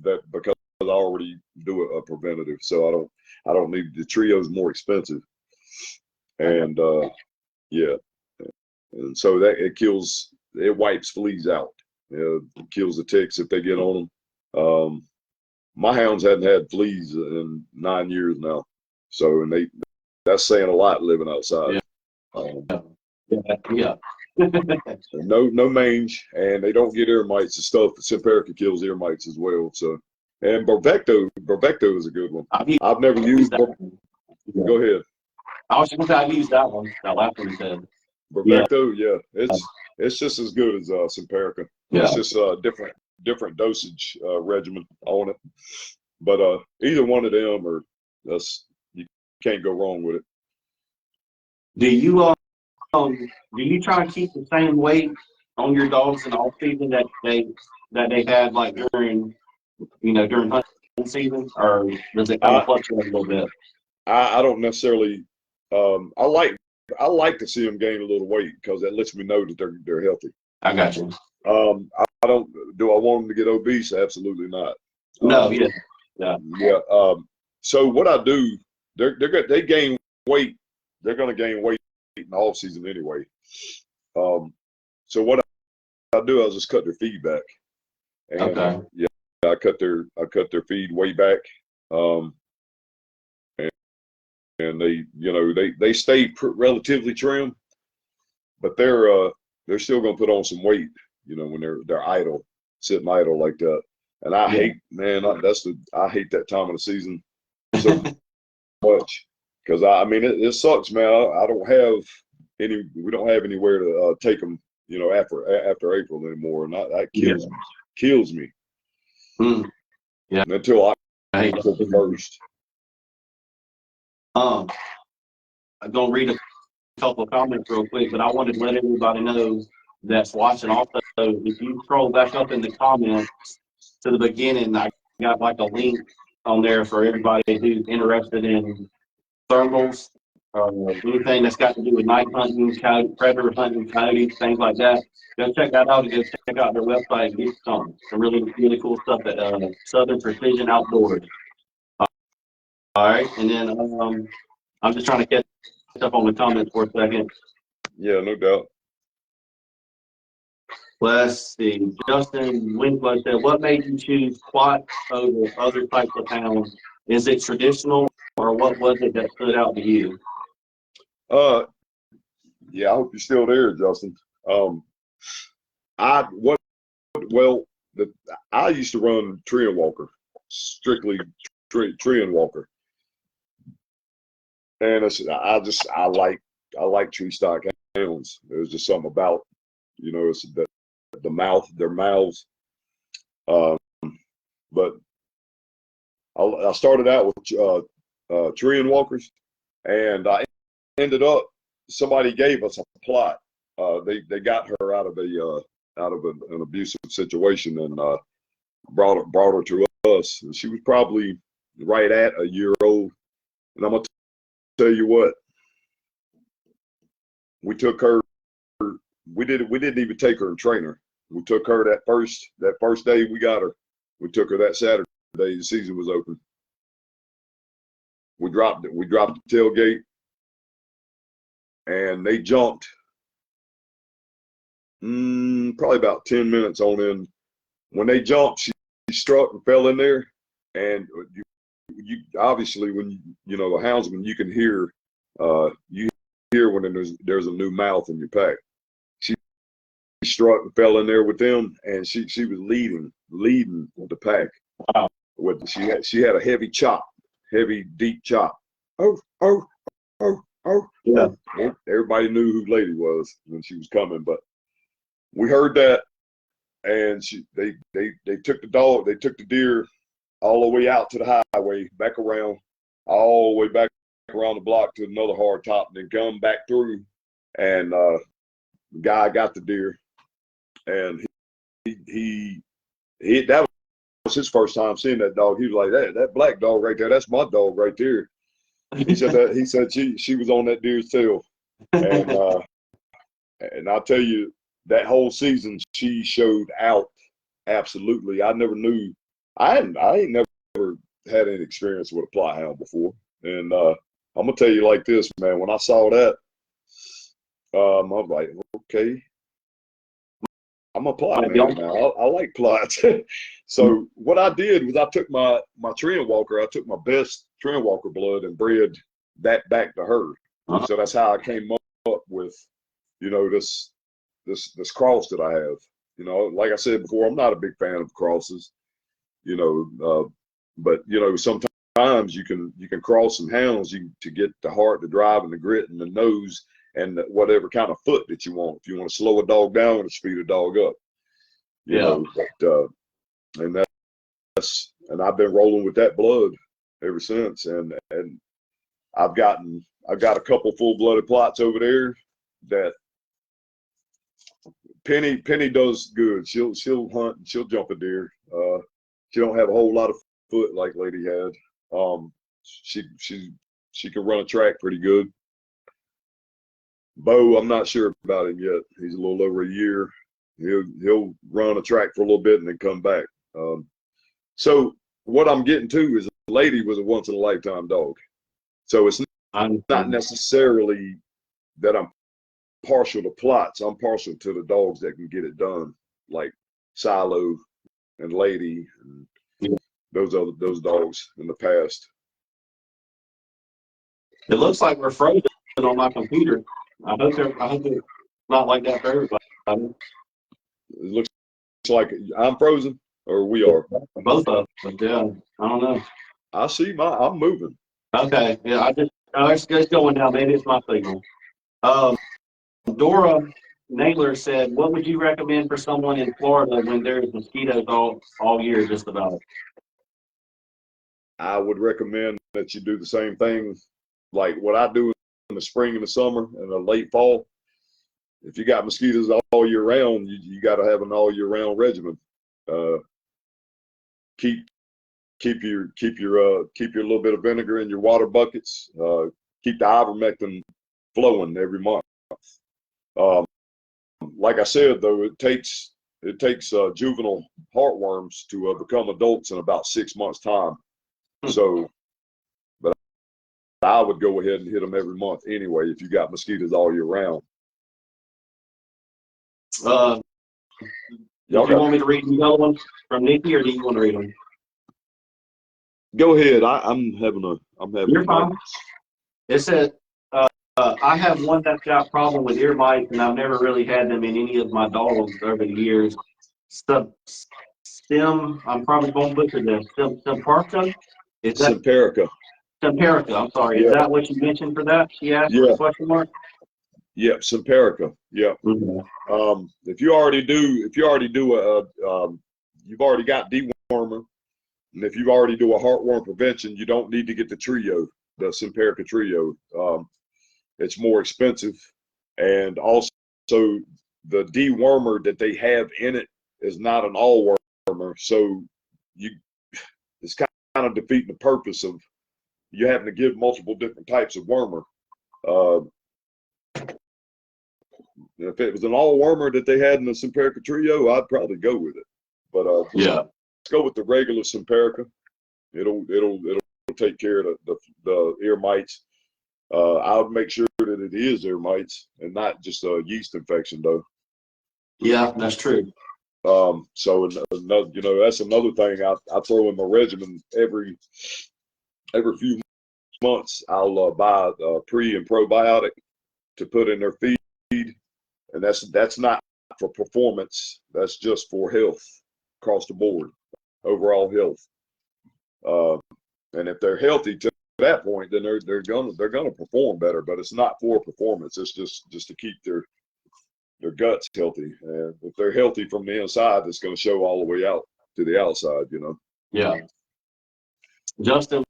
because I already do a preventative. So I don't need the Trio's more expensive. And yeah, and so that it wipes fleas out. It kills the ticks if they get on them. My hounds hadn't had fleas in 9 years now, so that's saying a lot living outside. Yeah. No mange, and they don't get ear mites and stuff. Simparica kills ear mites as well. So, and Bravecto is a good one. I've never used that. Go ahead. I was going to say I used that one. That last one you said. Bravecto, yeah, it's just as good as Simparica. Yeah. It's just a different dosage regimen on it. But either one of them, you can't go wrong with it. Do you try to keep the same weight on your dogs in off season that they had like during hunting season, or does it kind of fluctuate a little bit? I don't necessarily. I like to see them gain a little weight because that lets me know that they're healthy. I got you. I don't. Do I want them to get obese? Absolutely not. No. Yeah. So what I do, they gain weight. They're going to gain weight in the off season anyway. So what I do, I'll just cut their feed back. And, okay. Yeah, I cut their feed way back. And they stay relatively trim, but they're still going to put on some weight, when they're idle, sitting idle like that. And I hate that time of the season so much because it sucks, man. We don't have anywhere to take them, after April anymore, and that kills me. Yeah. Until the first. I'm gonna read a couple of comments real quick, but I wanted to let everybody know that's watching also, if you scroll back up in the comments to the beginning, I got like a link on there for everybody who's interested in thermals, anything that's got to do with night hunting, predator hunting, coyotes, things like that. Go check that out and go check out their website and get some really, really cool stuff at Southern Precision Outdoors. All right, and then I'm just trying to catch up on the comments for a second. Yeah, no doubt. Let's see. Justin Winslow said, "What made you choose Quat over other types of hounds? Is it traditional, or what was it that stood out to you?" Yeah, I hope you're still there, Justin. I used to run tree and walker, strictly tree and walker, and I like tree stock hounds. There's just something about, it's their mouths. But I started out with tree and walkers, and I ended up, somebody gave us a plot. They got her out of an abusive situation and brought her to us. And she was probably right at a year old. And I'm gonna tell you what, we took her. We didn't even take her and train her. We took her that first day we got her. We took her that Saturday. The season was open. We dropped the tailgate, and they jumped. Probably about 10 minutes on in. When they jumped, she struck and fell in there. And you obviously, when you know a houndsman, you can hear you hear when there's a new mouth in your pack. She struck and fell in there with them, and she was leading the pack. Wow. She had a heavy chop, heavy deep chop. Oh. Yeah. Everybody knew who Lady was when she was coming, but we heard that, and they took the dog, they took the deer all the way out to the highway, back around, all the way back around the block to another hard top, and then come back through. And the guy got the deer, and he that was his first time seeing that dog. He was like, that black dog right there, that's my dog right there. He said she was on that deer's tail, and I'll tell you, that whole season she showed out absolutely. I never knew. I ain't never had any experience with a plot hound before, and I'm gonna tell you like this, man. When I saw that, I was like, okay, I'm a plot man now. I like plots. So what I did was I took my trend walker. I took my best trend walker blood and bred that back to her. Uh-huh. So that's how I came up with, this cross that I have. Like I said before, I'm not a big fan of crosses. But sometimes you can cross some hounds to get the heart, the drive, and the grit, and the nose, and whatever kind of foot that you want. If you want to slow a dog down or speed a dog up, you know. But and I've been rolling with that blood ever since, and I've got a couple full-blooded plots over there that Penny does good. She'll hunt and she'll jump a deer. She don't have a whole lot of foot like Lady had. She can run a track pretty good. Bo, I'm not sure about him yet. He's a little over a year. He'll run a track for a little bit and then come back. So what I'm getting to is Lady was a once in a lifetime dog. So it's not necessarily that I'm partial to plots. I'm partial to the dogs that can get it done, like Silo and Lady and those dogs in the past. It looks like we're frozen on my computer. I hope it's not like that for everybody. It looks like I'm frozen, or we are. Both of us, yeah. I don't know. I see I'm moving. Okay, yeah. It's going down. Maybe it's my signal. Dora Naylor said, "What would you recommend for someone in Florida when there's mosquitoes all year, just about?" I would recommend that you do the same thing like what I do in the spring and the summer and the late fall. If you got mosquitoes all year round, you got to have an all year round regimen. Keep your little bit of vinegar in your water buckets. Keep the ivermectin flowing every month. Like I said, though, it takes juvenile heartworms to become adults in about 6 months' time. So, but I would go ahead and hit them every month anyway if you got mosquitoes all year round. Do you want me to read the other ones from Nikki, or do you want to read them? Go ahead. I'm having. You're fine. It says, I have one that's got problem with ear mites, and I've never really had them in any of my dogs over the years. I'm probably going to butcher this. Simparica? Is that Simparica? Simparica, I'm sorry. Yeah. Is that what you mentioned for that? She asked question mark? Yep, Simparica. Yep. Mm-hmm. If you already you've already got dewormer, and if you already do a heartworm prevention, you don't need to get the Simparica trio. It's more expensive, and also the dewormer that they have in it is not an all wormer, so it's kind of defeating the purpose of you having to give multiple different types of wormer. If it was an all wormer that they had in the Simparica trio, I'd probably go with it. But Yeah. let's go with the regular Simparica. It'll take care of the ear mites. I would make sure that it is ear mites and not just a yeast infection, though. Yeah, that's true. So another, that's another thing I throw in my regimen every few months. I'll buy a pre and probiotic to put in their feed, and that's not for performance. That's just for health across the board, overall health. And if they're healthy to that point, then they're gonna perform better. But it's not for performance. It's just to keep their guts healthy. And if they're healthy from the inside, it's going to show all the way out to the outside. Yeah. Justin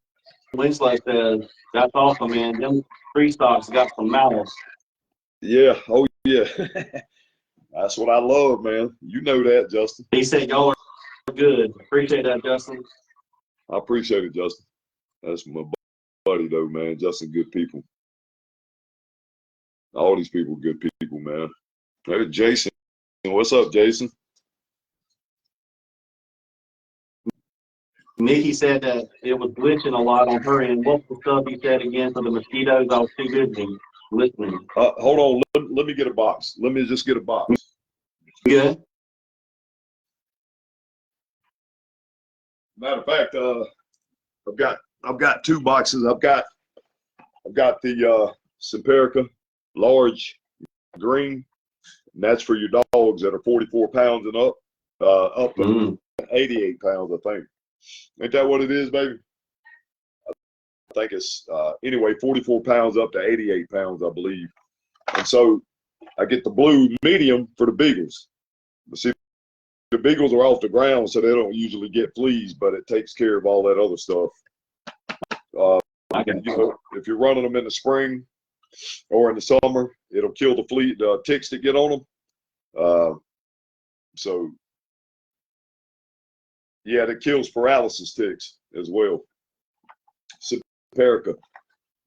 Winslow says, that's awesome, man. Them free stocks got some malice. Yeah. Oh yeah. That's what I love, man. You know that, Justin. He said y'all are good. Appreciate that, Justin. I appreciate it, Justin. That's my buddy, though, man. Justin, good people. All these people, good people, man. Hey, Jason. What's up, Jason? Nikki said that it was glitching a lot on her end. What's the stuff you said again for the mosquitoes? I was too busy listening. Hold on. Let me get a box. Let me just get a box. Good. Matter of fact, I've got two boxes. I've got the Simparica large green, and that's for your dogs that are 44 pounds and up to 88 pounds, I think. Ain't that what it is, baby? I think it's anyway 44 pounds up to 88 pounds, I believe. And so I get the blue medium for the beagles. But see, the beagles are off the ground, so they don't usually get fleas, but it takes care of all that other stuff. If you're running them in the spring or in the summer, it'll kill the ticks that get on them. So yeah, that kills paralysis ticks as well. Simparica.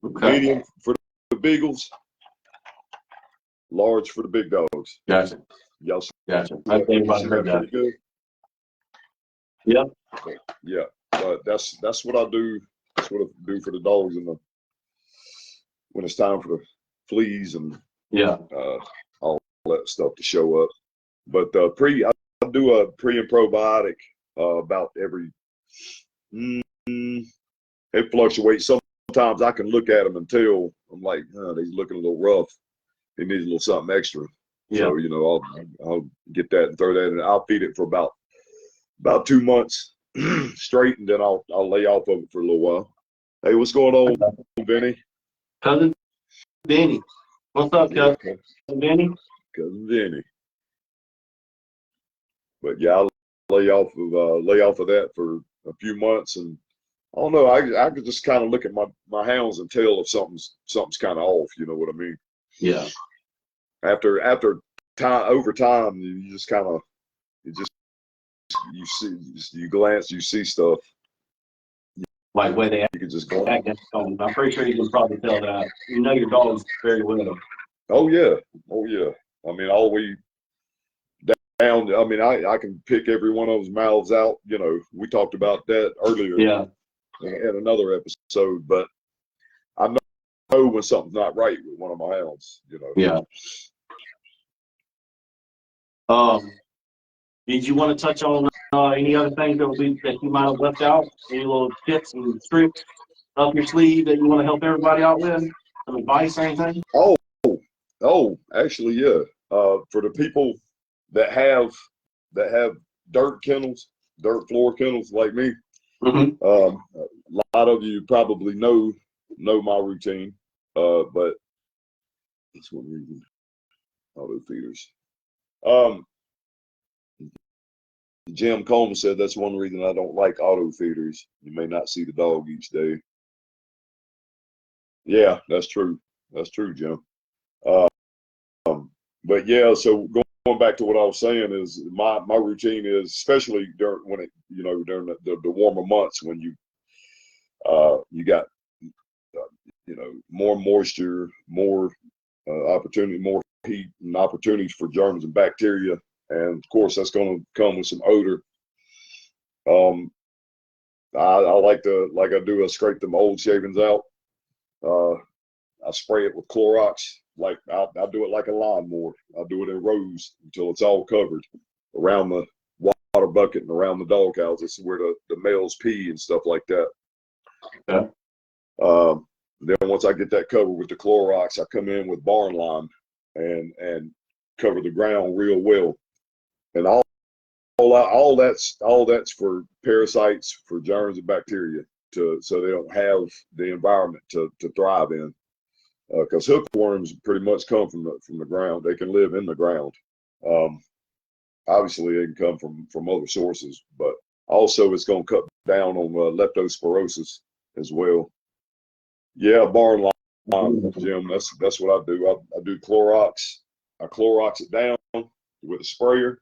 Okay. Medium for the beagles, large for the big dogs. Gotcha. Y'all Gotcha. I think everybody heard that. pretty good? Yep. Yeah. That's what I do. That's what I do for the dogs when it's time for the fleas and all that stuff to show up. But I do a pre and probiotic about every. It fluctuates. Sometimes I can look at them and tell I'm like, he's looking a little rough. He needs a little something extra. Yeah. So I'll get that and throw that in. I'll feed it for about 2 months straight, and then I'll lay off of it for a little while. Hey, what's going on, Vinny? Cousin Vinny. What's up, cousin Vinny? Cousin Vinny. But yeah, I'll lay off of that for a few months, and I don't know. I could just kind of look at my hounds and tell if something's kind of off. You know what I mean? Yeah. After time, over time, you just kind of you see, you glance, you see stuff. Like where they You can just go. I'm pretty sure you can probably tell that. You know your dogs very well. Oh yeah. I mean, all the way down. I mean, I can pick every one of those mouths out. We talked about that earlier. Yeah. In another episode, but I know when something's not right with one of my hounds. Yeah. Did you want to touch on any other things that you might have left out? Any little tips and tricks up your sleeve that you want to help everybody out with? Some advice or anything? Oh, actually, yeah. For the people that have dirt kennels, dirt floor kennels like me, a lot of you probably know my routine, but that's one reason. Auto feeders. Jim Coleman said that's one reason I don't like auto feeders. You may not see the dog each day. Yeah, that's true. That's true, Jim. But yeah, so going back to what I was saying is my routine is, especially during the warmer months when You got more moisture, more opportunity, more heat, and opportunities for germs and bacteria, and of course that's going to come with some odor. I like I do, I scrape them old shavings out. I spray it with Clorox. Like I do it like a lawnmower. I do it in rows until it's all covered around the water bucket and around the doghouse. This is where the males pee and stuff like that. Okay. Then once I get that covered with the Clorox, I come in with barn lime and cover the ground real well. And all that's for parasites, for germs and bacteria, so they don't have the environment to thrive in. Because hookworms pretty much come from the ground. They can live in the ground. Obviously, they can come from other sources, but also it's going to cut down on leptospirosis as well. Yeah, barn lime, Jim. That's what I do. I do Clorox. I Clorox it down with a sprayer.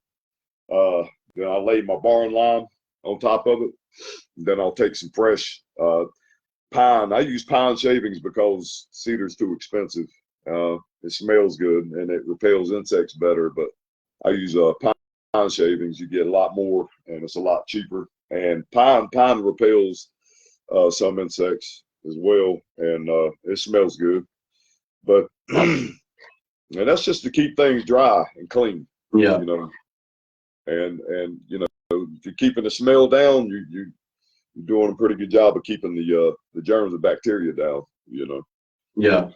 Then I lay my barn lime on top of it. Then I'll take some fresh pine. I use pine shavings because cedar's too expensive. It smells good and it repels insects better. But I use pine shavings. You get a lot more, and it's a lot cheaper. And pine repels some insects as well, and it smells good. But and that's just to keep things dry and clean. Yeah. And if you're keeping the smell down, you're doing a pretty good job of keeping the germs and bacteria down. Yeah.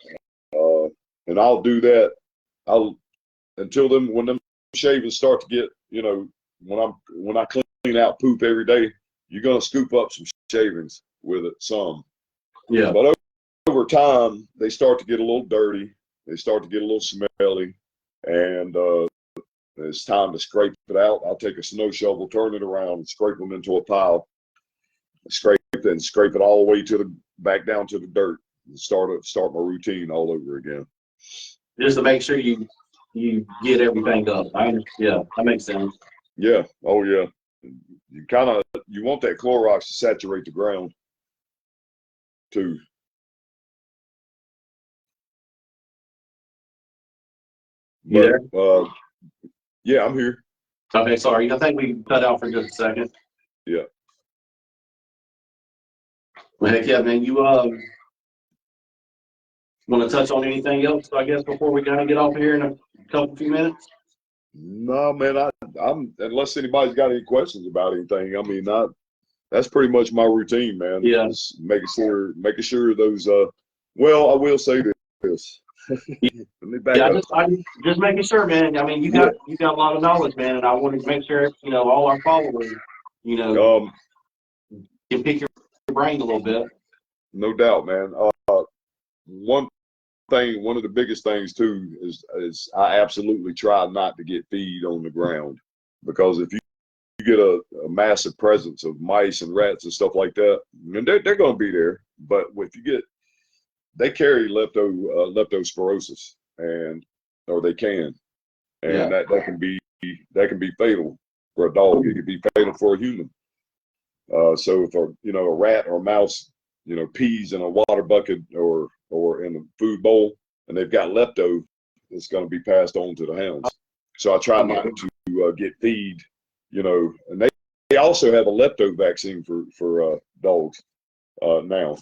And I'll do that. When them shavings start to get, when I clean out poop every day, you're gonna scoop up some shavings with it, some. Yeah. But over time, they start to get a little dirty. They start to get a little smelly, and it's time to scrape it out. I'll take a snow shovel, turn it around, and scrape them into a pile. Scrape it all the way back down to the dirt, and start my routine all over again. Just to make sure you get everything up. Yeah, that makes sense. Yeah. Oh yeah. You want that Clorox to saturate the ground too. You there? Yeah, I'm here. Okay, sorry. I think we cut out for just a second. Yeah. Well, heck yeah, man. You want to touch on anything else, I guess, before we kind of get off here in a few minutes? No, man. I'm unless anybody's got any questions about anything. I mean, that's pretty much my routine, man. Yeah. Just making sure those. Well, I will say this. Let me back up. I'm just making sure, man. I mean, you got a lot of knowledge, man, and I wanted to make sure all our followers, can pick your brain a little bit. No doubt, man. One of the biggest things too is I absolutely try not to get feed on the ground, because if you get a massive presence of mice and rats and stuff like that, and they're going to be there, but they carry leptospirosis, or they can, and that can be fatal for a dog. It can be fatal for a human. So if a rat or a mouse pees in a water bucket or in a food bowl and they've got lepto, it's going to be passed on to the hounds. So I try not to get feed, and they also have a lepto vaccine for dogs now.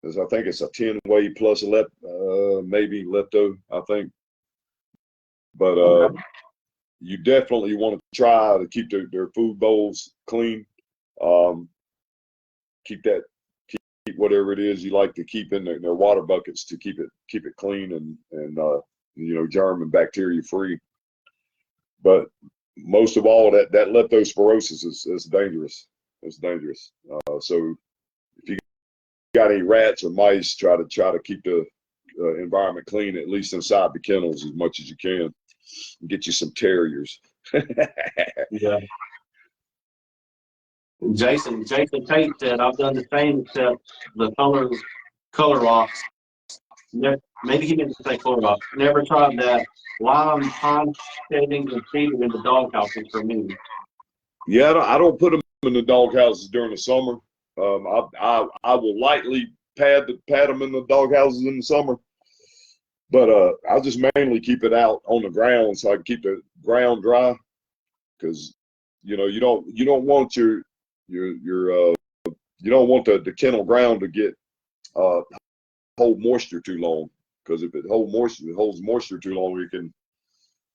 I think it's a 10-way plus maybe lepto, I think. But you definitely want to try to keep their food bowls clean. Keep whatever it is you like to keep in their water buckets to keep it clean and germ and bacteria free. But most of all, that leptospirosis is dangerous. It's dangerous. So if you got any rats or mice, try to keep the environment clean, at least inside the kennels, as much as you can. Get you some terriers. Yeah. Jason Tate said, I've done the same except the color rocks. Maybe he meant to say color rocks. Never tried that. Lime, pine shavings, and cedar in the dog houses for me. Yeah, I don't put them in the dog houses during the summer. I will lightly pad them in the dog houses in the summer, but I just mainly keep it out on the ground so I can keep the ground dry, because you don't want you don't want the kennel ground to get hold moisture too long, because if it holds moisture too long, it can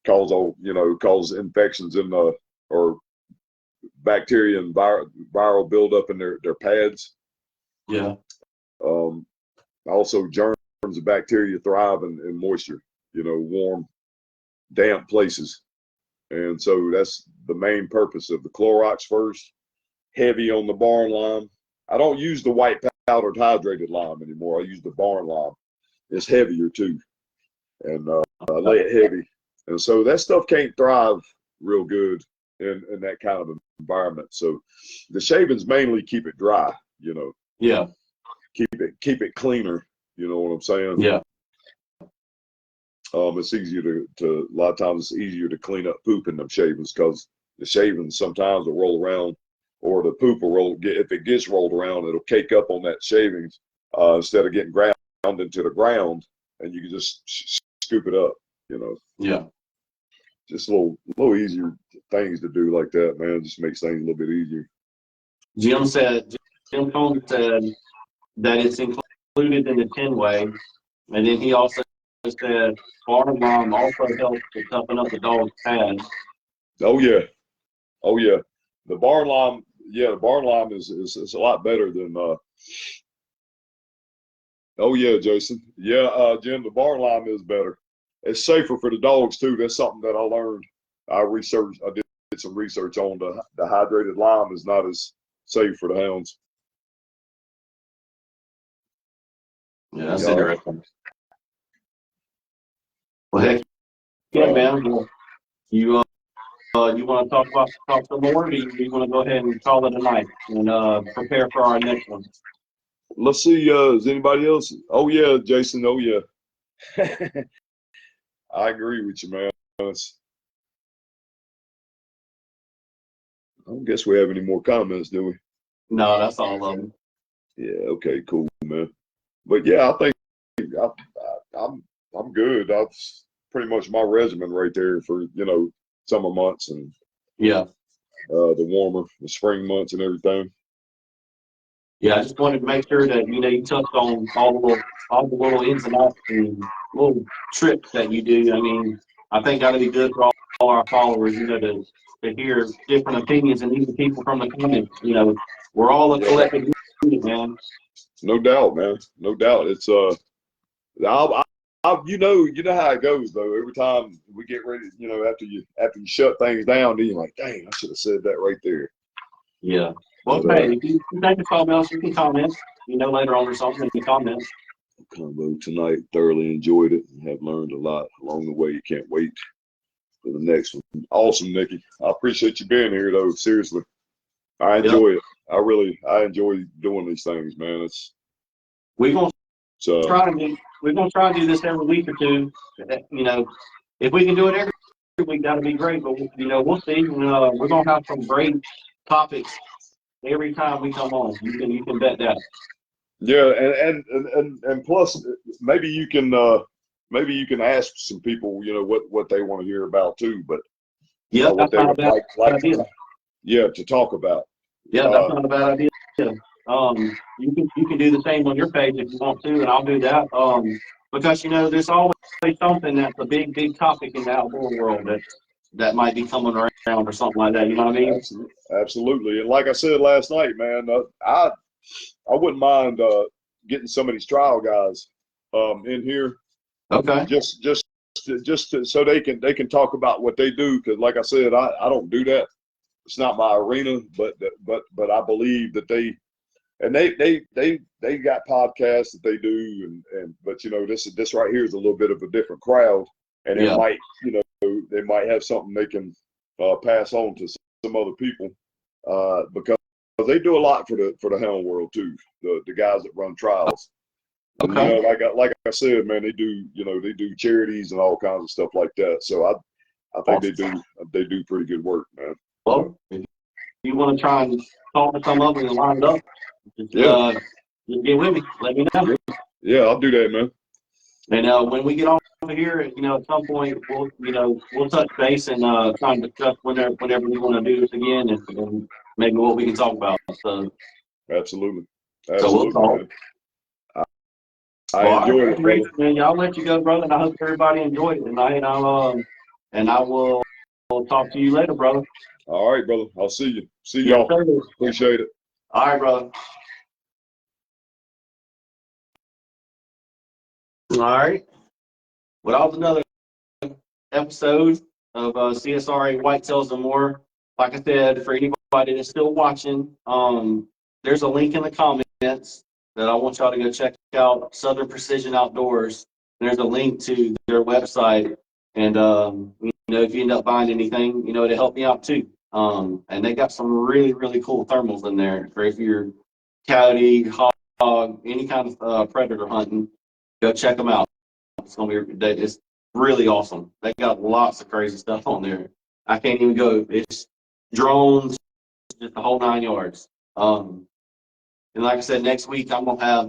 cause infections in the or bacteria and viral buildup in their pads. Yeah. Also, germs and bacteria thrive in moisture, warm, damp places. And so that's the main purpose of the Clorox first, heavy on the barn lime. I don't use the white powdered hydrated lime anymore. I use the barn lime. It's heavier too. And I lay it heavy. And so that stuff can't thrive real good in that kind of environment. So the shavings mainly keep it dry, Yeah. Keep it cleaner. You know what I'm saying? Yeah. It's easier to a lot of times it's easier to clean up poop in them shavings, because the shavings sometimes will roll around, or the poop will if it gets rolled around, it'll cake up on that shavings instead of getting ground into the ground, and you can just scoop it up, Yeah. Just little easier things to do like that, man. Just makes things a little bit easier. Jim Combs said that it's included in the 10-way, and then he also said barn lime also helps to toughen up the dog's pad. Oh yeah. The barn lime is a lot better than oh yeah, Jason. Yeah, Jim, the barn lime is better. It's safer for the dogs too. That's something that I learned. I did some research on the hydrated lime is not as safe for the hounds. Yeah, that's interesting. Well, heck, yeah, man. Well, you want to talk some more, or do you want to go ahead and call it a night and prepare for our next one? Let's see. Is anybody else? Oh yeah, Jason. Oh yeah. I agree with you, man. I don't guess we have any more comments, do we? No, that's all of them. Yeah. Okay. Cool, man. But yeah, I think I'm good. That's pretty much my regimen right there for summer months and Yeah. the spring months and everything. Yeah, I just wanted to make sure that you touched on all the little ins and outs and little tricks that you do. I mean, I think that'll be good for all our followers, to hear different opinions and even people from the comments. We're all a collective unit, man. No doubt, man. No doubt. It's you know how it goes though. Every time we get ready, after you shut things down, then you're like, dang, I should have said that right there. Yeah. Well, hey, if you think of something else, you can comment. Later on or something, you can comment. Combo tonight. Thoroughly enjoyed it and have learned a lot along the way. You can't wait for the next one. Awesome, Nikki. I appreciate you being here though. Seriously, I enjoy it. I enjoy doing these things, man. We're gonna try and do this every week or two. If we can do it every week, that'll be great. But we'll see. We're gonna have some great topics every time we come on. You can bet that. Yeah, and plus maybe you can ask some people what they want to hear about too. But yeah, what they would like idea. Yeah, to talk about. Yeah, that's not a bad idea. You can do the same on your page if you want to, and I'll do that. Because there's always something that's a big topic in the outdoor world that might be coming around or something like that. You know what I mean? Absolutely. And like I said last night, man, I wouldn't mind getting some of these trial guys in here. Okay. Just so they can talk about what they do, because like I said, I don't do that. It's not my arena, but I believe that they got podcasts that they do, but this right here is a little bit of a different crowd, and it might they might have something they can pass on to some other people because they do a lot for the hound world too. The guys that run trials. Okay. Like I said, man, they do charities and all kinds of stuff like that. So I think they do pretty good work, man. Well, you want to try and talk to some of them and line it up, just, just get with me. Let me know. Yeah, I'll do that, man. And when we get off of here, at some point we'll touch base and try and discuss whenever we want to do this again and maybe what we can talk about. So Absolutely. we'll talk. Man. I enjoyed it, brother. Man, I'll let you go, brother. And I hope everybody enjoyed it tonight. And I will talk to you later, brother. All right, brother. I'll see you. See y'all. Appreciate it. All right, brother. All right. Well, that was another episode of CSRA Whitetails and More. Like I said, for anybody that's still watching, there's a link in the comments that I want y'all to go check out, Southern Precision Outdoors. There's a link to their website. And, if you end up buying anything, to help me out too. And they got some really, really cool thermals in there for if you're coyote, hog, any kind of predator hunting, go check them out. It's really awesome. They got lots of crazy stuff on there. I can't even go. It's drones, just the whole 9 yards. And like I said, next week I'm gonna have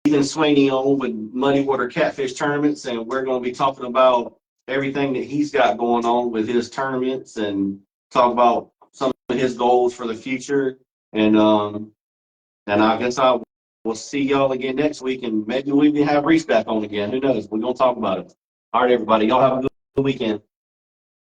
Ethan Sweeney on with Muddy Water Catfish tournaments, and we're gonna be talking about everything that he's got going on with his tournaments and talk about some of his goals for the future. And I guess we'll see y'all again next week, and maybe we can have Reece back on again. Who knows? We're gonna talk about it. All right, everybody. Y'all have a good weekend.